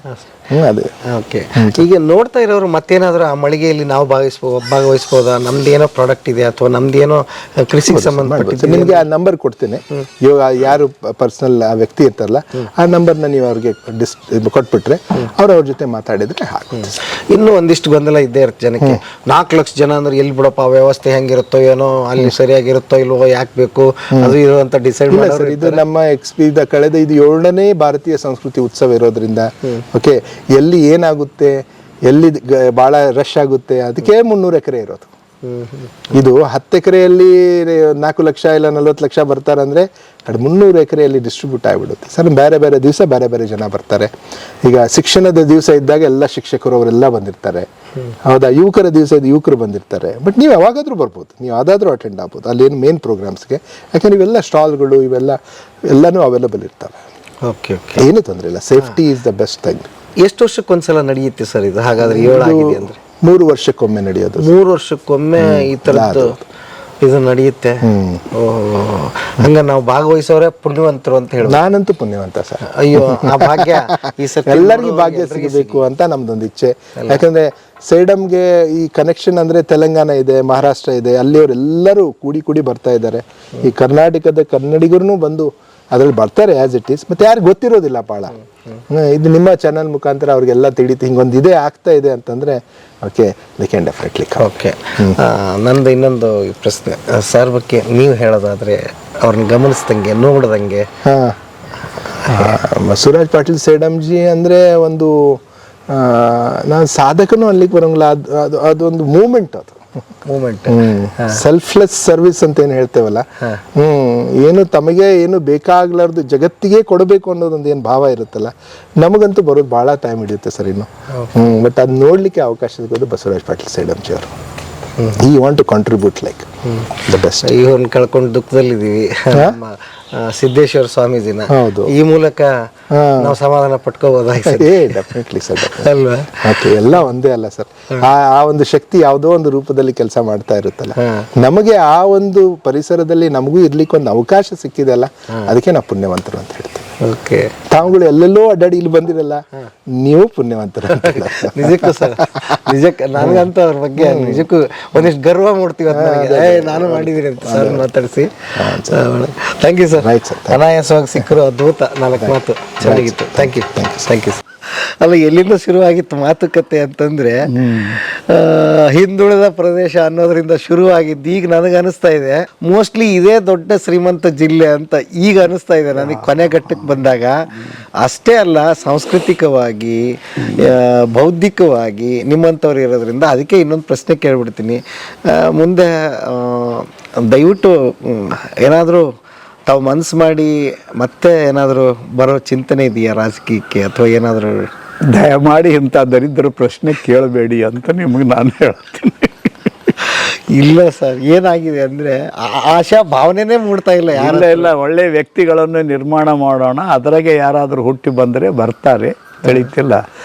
ಅದೇ. ಓಕೆ, ಈಗ ನೋಡ್ತಾ ಇರೋರು ಮತ್ತೇನಾದರೂ ಆ ಮಳಿಗೆಯಲ್ಲಿ ನಾವು ಭಾಗವಹಿಸ್ಬೋದಾ? ನಮ್ದು ಏನೋ ಪ್ರಾಡಕ್ಟ್ ಇದೆ ಅಥವಾ ನಮ್ದು ಏನೋ ಕೃಷಿಗೆ ಸಂಬಂಧಪಟ್ಟಿದೆ? ನಿಮಗೆ ಆ ನಂಬರ್ ಕೊಡ್ತೇನೆ. ಇವಾಗ ಯಾರು ಪರ್ಸನಲ್ ಆ ವ್ಯಕ್ತಿ ಇರ್ತಾರಲ್ಲ, ಆ ನಂಬರ್ನ ನೀವು ಅವ್ರಿಗೆ ಕೊಟ್ಬಿಟ್ರೆ ಅವ್ರ ಜೊತೆ ಮಾತಾಡಿದ್ರೆ ಆಗುತ್ತೆ. ಇನ್ನೂ ಒಂದಿಷ್ಟು ಗೊಂದಲ ಇದ್ದೇ ಇರುತ್ತೆ ಜನಕ್ಕೆ. 4 ಲಕ್ಷ ಜನ ಅಂದ್ರೆ ಎಲ್ಲಿ ಬಿಡಪ್ಪ, ವ್ಯವಸ್ಥೆ ಹೆಂಗಿರುತ್ತೋ ಏನೋ, ಅಲ್ಲಿ ಸರಿಯಾಗಿರುತ್ತೋ ಇಲ್ವೋ, ಯಾಕೆ ಬೇಕು ಅದು ಅಂತ ಡಿಸೈಡ್ ಇಲ್ಲ ಸರ್. ಇದು ನಮ್ಮ ಕಳೆದ ಇದು 7ನೇ ಭಾರತೀಯ ಸಂಸ್ಕೃತಿ ಉತ್ಸವ ಇರೋದ್ರಿಂದ, ಓಕೆ, ಎಲ್ಲಿ ಏನಾಗುತ್ತೆ, ಎಲ್ಲಿ ಬಹಳ ರಶ್ ಆಗುತ್ತೆ, ಅದಕ್ಕೆ 300 ಎಕರೆ ಇರೋದು. ಇದು 10 ಎಕರೆಯಲ್ಲಿ 4 ಲಕ್ಷ ಇಲ್ಲ 40 ಲಕ್ಷ ಬರ್ತಾರಂದ್ರೆ 300 ಎಕರೆಯಲ್ಲಿ ಡಿಸ್ಟ್ರಿಬ್ಯೂಟ್ ಆಗಿಬಿಡುತ್ತೆ ಸರ್. ಬೇರೆ ಬೇರೆ ದಿವಸ ಬೇರೆ ಬೇರೆ ಜನ ಬರ್ತಾರೆ. ಈಗ ಶಿಕ್ಷಣದ ದಿವಸ ಇದ್ದಾಗ ಎಲ್ಲ ಶಿಕ್ಷಕರು ಅವರೆಲ್ಲ ಬಂದಿರ್ತಾರೆ. ಹೌದಾ, ಯುವಕರ ದಿವಸ ಯುವಕರು ಬಂದಿರ್ತಾರೆ. ಬಟ್ ನೀವು ಯಾವಾಗಾದ್ರೂ ಬರ್ಬೋದು, ನೀವು ಯಾವುದಾದ್ರೂ ಅಟೆಂಡ್ ಆಗ್ಬೋದು ಅಲ್ಲೇನು ಮೇನ್ ಪ್ರೋಗ್ರಾಮ್ಸ್ಗೆ. ಯಾಕಂದ್ರೆ ಇವೆಲ್ಲ ಸ್ಟಾಲ್ಗಳು ಎಲ್ಲನೂ ಅವೈಲಬಲ್ ಇರ್ತವೆ. ಓಕೆ ಓಕೆ, ಏನು ತೊಂದರೆ ಇಲ್ಲ. Safety is the best thing. ಎಷ್ಟು ವರ್ಷಕ್ಕೊಂದ್ಸಲ ನಡೆಯುತ್ತೆ ಸರ್ ಇದು? ಹಾಗಾದ್ರೆ 7 ಆಗಿದೆ ಅಂದ್ರೆ 3 ವರ್ಷಕ್ಕೊಮ್ಮೆ ನಡೆಯೋದು. 3 ವರ್ಷಕ್ಕೊಮ್ಮೆ ಈ ಥರದ್ದು ಇದು ನಡೆಯುತ್ತೆ. ಹಂಗ ನಾವು ಭಾಗವಹಿಸೋರೆ ಪುಣ್ಯವಂತರು ಅಂತ ಹೇಳಿ. ನಾನಂತೂ ಪುಣ್ಯವಂತ ಸರ್. ಅಯ್ಯೋ, ಆ ಭಾಗ್ಯ ಈ ಸರ್ ಎಲ್ಲರಿಗೂ ಭಾಗ್ಯ ಸಿಗಬೇಕು ಅಂತ ನಮ್ದೊಂದು ಇಚ್ಛೆ. ಯಾಕಂದ್ರೆ ಸೇಡಮ್ಗೆ ಈ ಕನೆಕ್ಷನ್ ಅಂದ್ರೆ ತೆಲಂಗಾಣ ಇದೆ, ಮಹಾರಾಷ್ಟ್ರ ಇದೆ, ಅಲ್ಲಿಯವರೆಲ್ಲರೂ ಕೂಡಿ ಬರ್ತಾ ಇದ್ದಾರೆ. ಈ ಕರ್ನಾಟಕದ ಕನ್ನಡಿಗರು ಬಂದು ಅದ್ರಲ್ಲಿ ಬರ್ತಾರೆ ಆಸ್ ಇಟ್ ಈಸ್. ಮತ್ತೆ ಯಾರು ಗೊತ್ತಿರೋದಿಲ್ಲ ಭಾಳ. ಇದು ನಿಮ್ಮ ಚಾನಲ್ ಮುಖಾಂತರ ಅವ್ರಿಗೆಲ್ಲ ತಿಳಿತು ಹಿಂಗೊಂದು ಇದೇ ಆಗ್ತಾ ಇದೆ ಅಂತಂದ್ರೆ okay, they can definitely. Okay, ನಂದು ಇನ್ನೊಂದು ಪ್ರಶ್ನೆ ಸರ್ ಬಗ್ಗೆ ನೀವು ಹೇಳೋದಾದ್ರೆ, ಅವ್ರನ್ನ ಗಮನಿಸ್ದಂಗೆ ನೋಡ್ದಂಗೆ. ಬಸವರಾಜ್ ಪಾಟೀಲ್ ಸೇಡಂಜಿ ಅಂದ್ರೆ ಒಂದು ನಾನು ಸಾಧಕನೂ ಅಲ್ಲಿಗೆ ಬರೋಂಗಿಲ್ಲ. ಅದೊಂದು ಮೂಮೆಂಟ್, ಅದು ಮೂಮೆಂಟ್, ಸೆಲ್ಫ್ಲೆಸ್ ಸರ್ವಿಸ್ ಅಂತ ಏನು ಹೇಳ್ತೇವಲ್ಲ, ಏನು ತಮಗೆ ಏನು ಬೇಕಾಗ್ಲಾರ್ದು ಜಗತ್ತಿಗೆ ಕೊಡಬೇಕು ಅನ್ನೋದೊಂದು ಏನು ಭಾವ ಇರುತ್ತಲ್ಲ, ನಮಗಂತೂ ಬರೋದು ಭಾಳ ಟೈಮ್ ಹಿಡಿಯುತ್ತೆ ಸರ್ ಇನ್ನು. ಬಟ್ ಅದು ನೋಡ್ಲಿಕ್ಕೆ ಅವಕಾಶ ಸಿಗೋದು ಬಸವರಾಜ್ ಪಾಟೀಲ್ ಸೇಡಂಜಿ ಅವರು. ಈ want to contribute like the best. ಇವ್ರನ್ನ ಕಳ್ಕೊಂಡು ದುಃಖದಲ್ಲಿದ್ದೀವಿ, ನಮ್ಮ ಸಿದ್ದೇಶ್ವರ ಸ್ವಾಮೀಜಿನ. ಈ ಮೂಲಕ ನಾವು ಸಮಾಧಾನ ಪಟ್ಕೋಬಹುದಾಗಿದೆ. ಡೆಫಿನೆಟ್ಲಿ ಸರ್, ಅಲ್ವಾ? ಓಕೆ, ಎಲ್ಲ ಒಂದೇ ಅಲ್ಲ ಸರ್. ಆ ಒಂದು ಶಕ್ತಿ ಯಾವುದೋ ಒಂದು ರೂಪದಲ್ಲಿ ಕೆಲಸ ಮಾಡ್ತಾ ಇರುತ್ತಲ್ಲ, ನಮಗೆ ಆ ಒಂದು ಪರಿಸರದಲ್ಲಿ ನಮಗೂ ಇರ್ಲಿಕ್ಕೆ ಒಂದು ಅವಕಾಶ ಸಿಕ್ಕಿದೆ ಅಲ್ಲ, ಅದಕ್ಕೆ ನಾವು ಪುಣ್ಯವಂತರು ಅಂತ ಹೇಳ್ತೀವಿ. ಓಕೆ, ತಾವುಗಳು ಎಲ್ಲೆಲ್ಲೋ ಅಡ್ಡಾಡಿ ಇಲ್ಲಿ ಬಂದಿರಲ್ಲ, ನೀವು ಪುಣ್ಯವಂತರು. ನಿಜಕ್ಕೂ ಸರ್, ನಿಜಕ್ಕೆ ನನಗಂತೂ ಅವ್ರ ಬಗ್ಗೆ ನಿಜಕ್ಕೂ ಒಂದಿಷ್ಟು ಗರ್ವ ಮೂಡ್ತೀವಿ. ನಾನು ಮಾಡಿದ್ದೀನಿ ಅಂತ ಸರ್ ಮಾತಾಡಿಸಿ. Thank you sir. Right sir, ಅನಾಯಾಸವಾಗಿ ಸಿಕ್ಕರು ಅದ್ಭುತ 4 ಮಾತು ಚೆನ್ನಾಗಿತ್ತು. Thank you thank you sir. ಅಲ್ಲ, ಎಲ್ಲಿಂದ ಶುರುವಾಗಿತ್ತು ಮಾತುಕತೆ ಅಂತಂದ್ರೆ, ಹಿಂದುಳಿದ ಪ್ರದೇಶ ಅನ್ನೋದ್ರಿಂದ ಶುರುವಾಗಿದ್ದು ಈಗ ನನಗೆ ಅನಿಸ್ತಾ ಇದೆ ಮೋಸ್ಟ್ಲಿ ಇದೇ ದೊಡ್ಡ ಶ್ರೀಮಂತ ಜಿಲ್ಲೆ ಅಂತ ಈಗ ಅನಿಸ್ತಾ ಇದೆ ನನಗೆ ಕೊನೆಘಟ್ಟಕ್ಕೆ ಬಂದಾಗ. ಅಷ್ಟೇ ಅಲ್ಲ, ಸಾಂಸ್ಕೃತಿಕವಾಗಿ ಬೌದ್ಧಿಕವಾಗಿ ನಿಮ್ಮಂಥವ್ರು ಇರೋದ್ರಿಂದ ಅದಕ್ಕೆ ಇನ್ನೊಂದು ಪ್ರಶ್ನೆ ಕೇಳ್ಬಿಡ್ತೀನಿ. ಮುಂದೆ ದಯವಿಟ್ಟು ಏನಾದರೂ ತಾವು ಮನಸ್ಸು ಮಾಡಿ ಮತ್ತೆ ಏನಾದರೂ ಬರೋ ಚಿಂತನೆ ಇದೆಯಾ ರಾಜಕೀಯಕ್ಕೆ, ಅಥವಾ ಏನಾದರೂ? ದಯಮಾಡಿ ಇಂಥ ದರಿದ್ರ ಪ್ರಶ್ನೆ ಕೇಳಬೇಡಿ ಅಂತ ನಿಮಗೆ ನಾನು ಹೇಳ್ತೀನಿ. ಇಲ್ಲ ಸರ್, ಏನಾಗಿದೆ ಅಂದರೆ ಆಶಾ ಭಾವನೆನೇ ಮೂಡ್ತಾ ಇಲ್ಲ. ಇಲ್ಲ, ಒಳ್ಳೆ ವ್ಯಕ್ತಿಗಳನ್ನು ನಿರ್ಮಾಣ ಮಾಡೋಣ, ಅದರಾಗೆ ಯಾರಾದರೂ ಹುಟ್ಟಿ ಬಂದರೆ ಬರ್ತಾರೆ, ತಿಳಿತಿಲ್ಲ.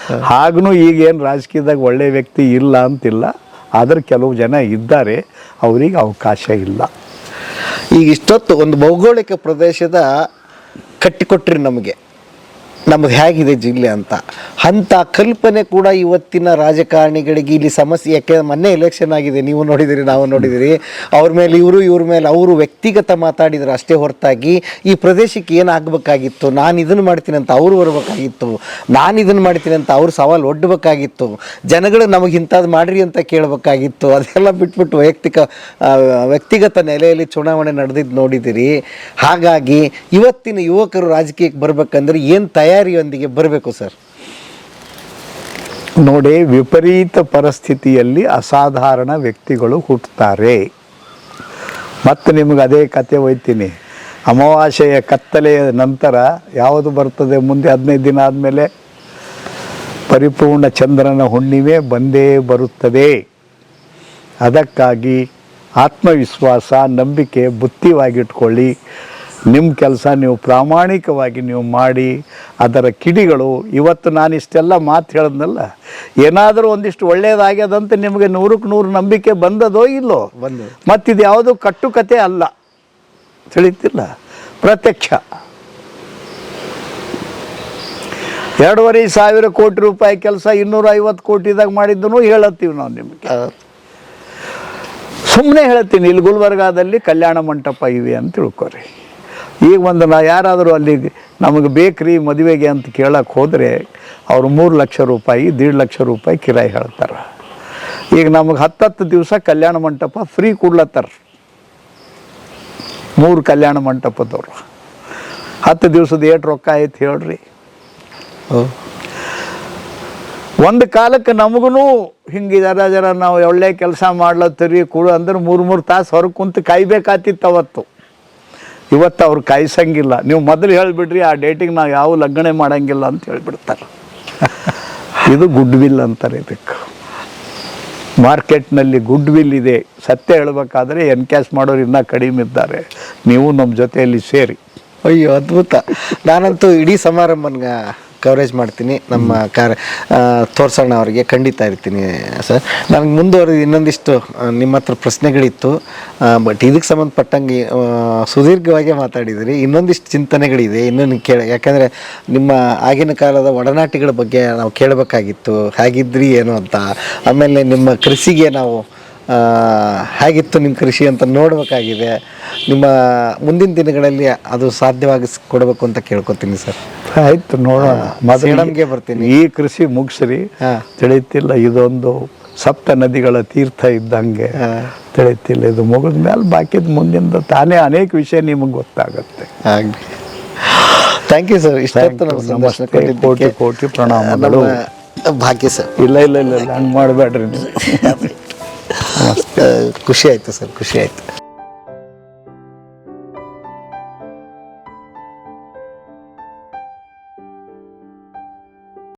ಹಾಗೂ ಈಗೇನು ರಾಜಕೀಯದಾಗ ಒಳ್ಳೆ ವ್ಯಕ್ತಿ ಇಲ್ಲ ಅಂತಿಲ್ಲ, ಆದರೆ ಕೆಲವು ಜನ ಇದ್ದಾರೆ, ಅವರಿಗೆ ಅವಕಾಶ ಇಲ್ಲ. ಈಗ ಇಷ್ಟೊತ್ತು ಒಂದು ಭೌಗೋಳಿಕ ಪ್ರದೇಶದ ಕಟ್ಟಿಕೊಟ್ರಿ ನಮಗೆ, ನಮ್ಮದು ಹೇಗಿದೆ ಜಿಲ್ಲೆ ಅಂತ. ಅಂಥ ಕಲ್ಪನೆ ಕೂಡ ಇವತ್ತಿನ ರಾಜಕಾರಣಿಗಳಿಗೆ ಇಲ್ಲಿ ಸಮಸ್ಯೆ. ಯಾಕೆ ಮೊನ್ನೆ ಎಲೆಕ್ಷನ್ ಆಗಿದೆ, ನೀವು ನೋಡಿದಿರಿ, ನಾವು ನೋಡಿದಿರಿ. ಅವ್ರ ಮೇಲೆ ಇವ್ರ ಮೇಲೆ ಅವರು ವ್ಯಕ್ತಿಗತ ಮಾತಾಡಿದ್ರು ಅಷ್ಟೇ ಹೊರತಾಗಿ ಈ ಪ್ರದೇಶಕ್ಕೆ ಏನಾಗಬೇಕಾಗಿತ್ತು, ನಾನು ಇದನ್ನು ಮಾಡ್ತೀನಿ ಅಂತ ಅವ್ರು ಬರಬೇಕಾಗಿತ್ತು, ನಾನು ಇದನ್ನು ಮಾಡ್ತೀನಿ ಅಂತ ಅವ್ರು ಸವಾಲು ಒಡ್ಡಬೇಕಾಗಿತ್ತು, ಜನಗಳು ನಮಗೆ ಇಂಥದ್ದು ಮಾಡ್ರಿ ಅಂತ ಕೇಳಬೇಕಾಗಿತ್ತು. ಅದೆಲ್ಲ ಬಿಟ್ಬಿಟ್ಟು ವ್ಯಕ್ತಿಗತ ನೆಲೆಯಲ್ಲಿ ಚುನಾವಣೆ ನಡೆದಿದ್ದು ನೋಡಿದಿರಿ. ಹಾಗಾಗಿ ಇವತ್ತಿನ ಯುವಕರು ರಾಜಕೀಯಕ್ಕೆ ಬರಬೇಕಂದ್ರೆ ಏನು ತಯಾರಿಯೊಂದಿಗೆ ಬರಬೇಕು ಸರ್? ನೋಡಿ, ವಿಪರೀತ ಪರಿಸ್ಥಿತಿಯಲ್ಲಿ ಅಸಾಧಾರಣ ವ್ಯಕ್ತಿಗಳು ಹುಟ್ಟುತ್ತಾರೆ. ಮತ್ತು ನಿಮಗೆ ಅದೇ ಕತೆ ಒಯ್ತೀನಿ. ಅಮಾವಾಸ್ಯೆಯ ಕತ್ತಲೆಯ ನಂತರ ಯಾವುದು ಬರ್ತದೆ? ಮುಂದೆ 15 ದಿನ ಆದಮೇಲೆ ಪರಿಪೂರ್ಣ ಚಂದ್ರನ ಹುಣ್ಣಿಮೆ ಬಂದೇ ಬರುತ್ತದೆ. ಅದಕ್ಕಾಗಿ ಆತ್ಮವಿಶ್ವಾಸ, ನಂಬಿಕೆ ಬುದ್ಧಿವಾಗಿಟ್ಕೊಳ್ಳಿ. ನಿಮ್ಮ ಕೆಲಸ ನೀವು ಪ್ರಾಮಾಣಿಕವಾಗಿ ನೀವು ಮಾಡಿ, ಅದರ ಕಿಡಿಗಳು ಇವತ್ತು ನಾನು ಇಷ್ಟೆಲ್ಲ ಮಾತು ಹೇಳಿದ್ನಲ್ಲ, ಏನಾದರೂ ಒಂದಿಷ್ಟು ಒಳ್ಳೆಯದಾಗ್ಯದಂತ ನಿಮಗೆ 100ಕ್ಕೆ 100 ನಂಬಿಕೆ ಬಂದದೋ ಇಲ್ಲೋ? ಮತ್ತಿದು ಯಾವುದೋ ಕಟ್ಟುಕತೆ ಅಲ್ಲ, ತಿಳಿತಿಲ್ಲ, ಪ್ರತ್ಯಕ್ಷ. 2,500 ಕೋಟಿ ರೂಪಾಯಿ ಕೆಲಸ 250 ಕೋಟಿದಾಗ ಮಾಡಿದ್ದೂ ಹೇಳತ್ತೀವಿ ನಾವು ನಿಮಗೆ. ಸುಮ್ಮನೆ ಹೇಳ್ತೀನಿ, ಇಲ್ಲಿ ಗುಲ್ಬರ್ಗಾದಲ್ಲಿ ಕಲ್ಯಾಣ ಮಂಟಪ ಇವೆ ಅಂತ ತಿಳ್ಕೊರಿ. ಈಗ ಒಂದು ಯಾರಾದರೂ ಅಲ್ಲಿ ನಮಗೆ ಬೇಕ್ರಿ ಮದುವೆಗೆ ಅಂತ ಕೇಳಕ್ಕೆ ಹೋದರೆ ಅವರು 3 ಲಕ್ಷ ರೂಪಾಯಿ 1.5 ಲಕ್ಷ ರೂಪಾಯಿ ಕಿರಾಯಿ ಹೇಳ್ತಾರೆ. ಈಗ ನಮಗೆ 10 ದಿವಸ ಕಲ್ಯಾಣ ಮಂಟಪ ಫ್ರೀ ಕೊಡ್ಲತ್ತಾರ 3 ಕಲ್ಯಾಣ ಮಂಟಪದವರು. 10 ದಿವಸದ ಏಟು ರೊಕ್ಕ ಐತೆ ಹೇಳ್ರಿ. ಒಂದು ಕಾಲಕ್ಕೆ ನಮಗೂ ಹಿಂಗೆ ಜರ ನಾವು ಒಳ್ಳೆ ಕೆಲಸ ಮಾಡ್ಲತ್ತೀರಿ ಕೂಡ ಅಂದ್ರೆ 3 ತಾಸು ಹೊರಗೆ ಕುಂತು ಕಾಯ್ಬೇಕಾತಿತ್ತು ಅವತ್ತು. ಇವತ್ತು ಅವ್ರು ಕಾಯಿಸಂಗಿಲ್ಲ. ನೀವು ಮೊದಲು ಹೇಳಿಬಿಡ್ರಿ, ಆ ಡೇಟಿಗೆ ನಾವು ಯಾವ ಲಗ್ನ ಮಾಡಂಗಿಲ್ಲ ಅಂತ ಹೇಳಿಬಿಡ್ತಾರೆ. ಇದು ಗುಡ್ ವಿಲ್ ಅಂತಾರೆ ಇದಕ್ಕೆ. ಮಾರ್ಕೆಟ್ನಲ್ಲಿ ಗುಡ್ ವಿಲ್ ಇದೆ. ಸತ್ಯ ಹೇಳಬೇಕಾದ್ರೆ ಎನ್ಕ್ಯಾಶ್ ಮಾಡೋರು ಇನ್ನೂ ಕಡಿಮೆ ಇದ್ದಾರೆ. ನೀವು ನಮ್ಮ ಜೊತೆಯಲ್ಲಿ ಸೇರಿ. ಅಯ್ಯೋ ಅದ್ಭುತ. ನಾನಂತೂ ಇಡೀ ಸಮಾರಂಭನ ಕವರೇಜ್ ಮಾಡ್ತೀನಿ. ನಮ್ಮ ತೋರ್ಸೋಣ ಅವರಿಗೆ ಖಂಡಿತ ಇರ್ತೀನಿ ಸರ್. ನನಗೆ ಮುಂದುವರೆದು ಇನ್ನೊಂದಿಷ್ಟು ನಿಮ್ಮ ಹತ್ರ ಪ್ರಶ್ನೆಗಳಿತ್ತು, ಬಟ್ ಇದಕ್ಕೆ ಸಂಬಂಧಪಟ್ಟಂಗೆ ಸುದೀರ್ಘವಾಗಿ ಮಾತಾಡಿದಿರಿ. ಇನ್ನೊಂದಿಷ್ಟು ಚಿಂತನೆಗಳಿದೆ ಇನ್ನೂ ಯಾಕಂದರೆ ನಿಮ್ಮ ಆಗಿನ ಕಾಲದ ಒಡನಾಟಿಗಳ ಬಗ್ಗೆ ನಾವು ಕೇಳಬೇಕಾಗಿತ್ತು, ಹೇಗಿದ್ರಿ ಏನು ಅಂತ. ಆಮೇಲೆ ನಿಮ್ಮ ಕೃಷಿಗೆ ನಾವು ಹೇಗಿತ್ತು ನಿಮ್ಮ ಕೃಷಿ ಅಂತ ನೋಡಬೇಕಾಗಿದೆ. ನಿಮ್ಮ ಮುಂದಿನ ದಿನಗಳಲ್ಲಿ ಅದು ಸಾಧ್ಯವಾಗಿ ಕೊಡಬೇಕು ಅಂತ ಕೇಳ್ಕೊತೀನಿ ಸರ್. ಆಯ್ತು, ನೋಡೋಣ. ಸೇಡಂಗೆ ಬರ್ತೀನಿ. ಈ ಕೃಷಿ ಮುಗಿಸ್ರಿ, ತಿಳಿತಿಲ್ಲ. ಇದೊಂದು ಸಪ್ತ ನದಿಗಳ ತೀರ್ಥ ಇದ್ದಂಗೆ, ತಿಳಿತಿಲ್ಲ. ಇದು ಮುಗಿದ ಮೇಲೆ ಬಾಕಿದ ಮುಂದಿಂದ ತಾನೇ ಅನೇಕ ವಿಷಯ ನಿಮಗೆ ಗೊತ್ತಾಗುತ್ತೆ. ಆಗಲಿ. Thank you sir. ಇಷ್ಟೊತ್ತು ನಮ್ಮ ಸಂದರ್ಶನ ಕೊಟ್ಟಿದ್ದಕ್ಕೆ ಕೋಟಿ ಕೋಟಿ ಪ್ರಣಾಮಗಳು. ಭಾಗ್ಯ ಸರ್. ಇಲ್ಲ ಇಲ್ಲ ಇಲ್ಲ ಇಲ್ಲ, ಹಂಗೆ ಮಾಡಬೇಡ್ರಿ ನೀವು. ಖುಷಿ ಆಯಿತು ಸರ್, ಖುಷಿ ಆಯಿತು.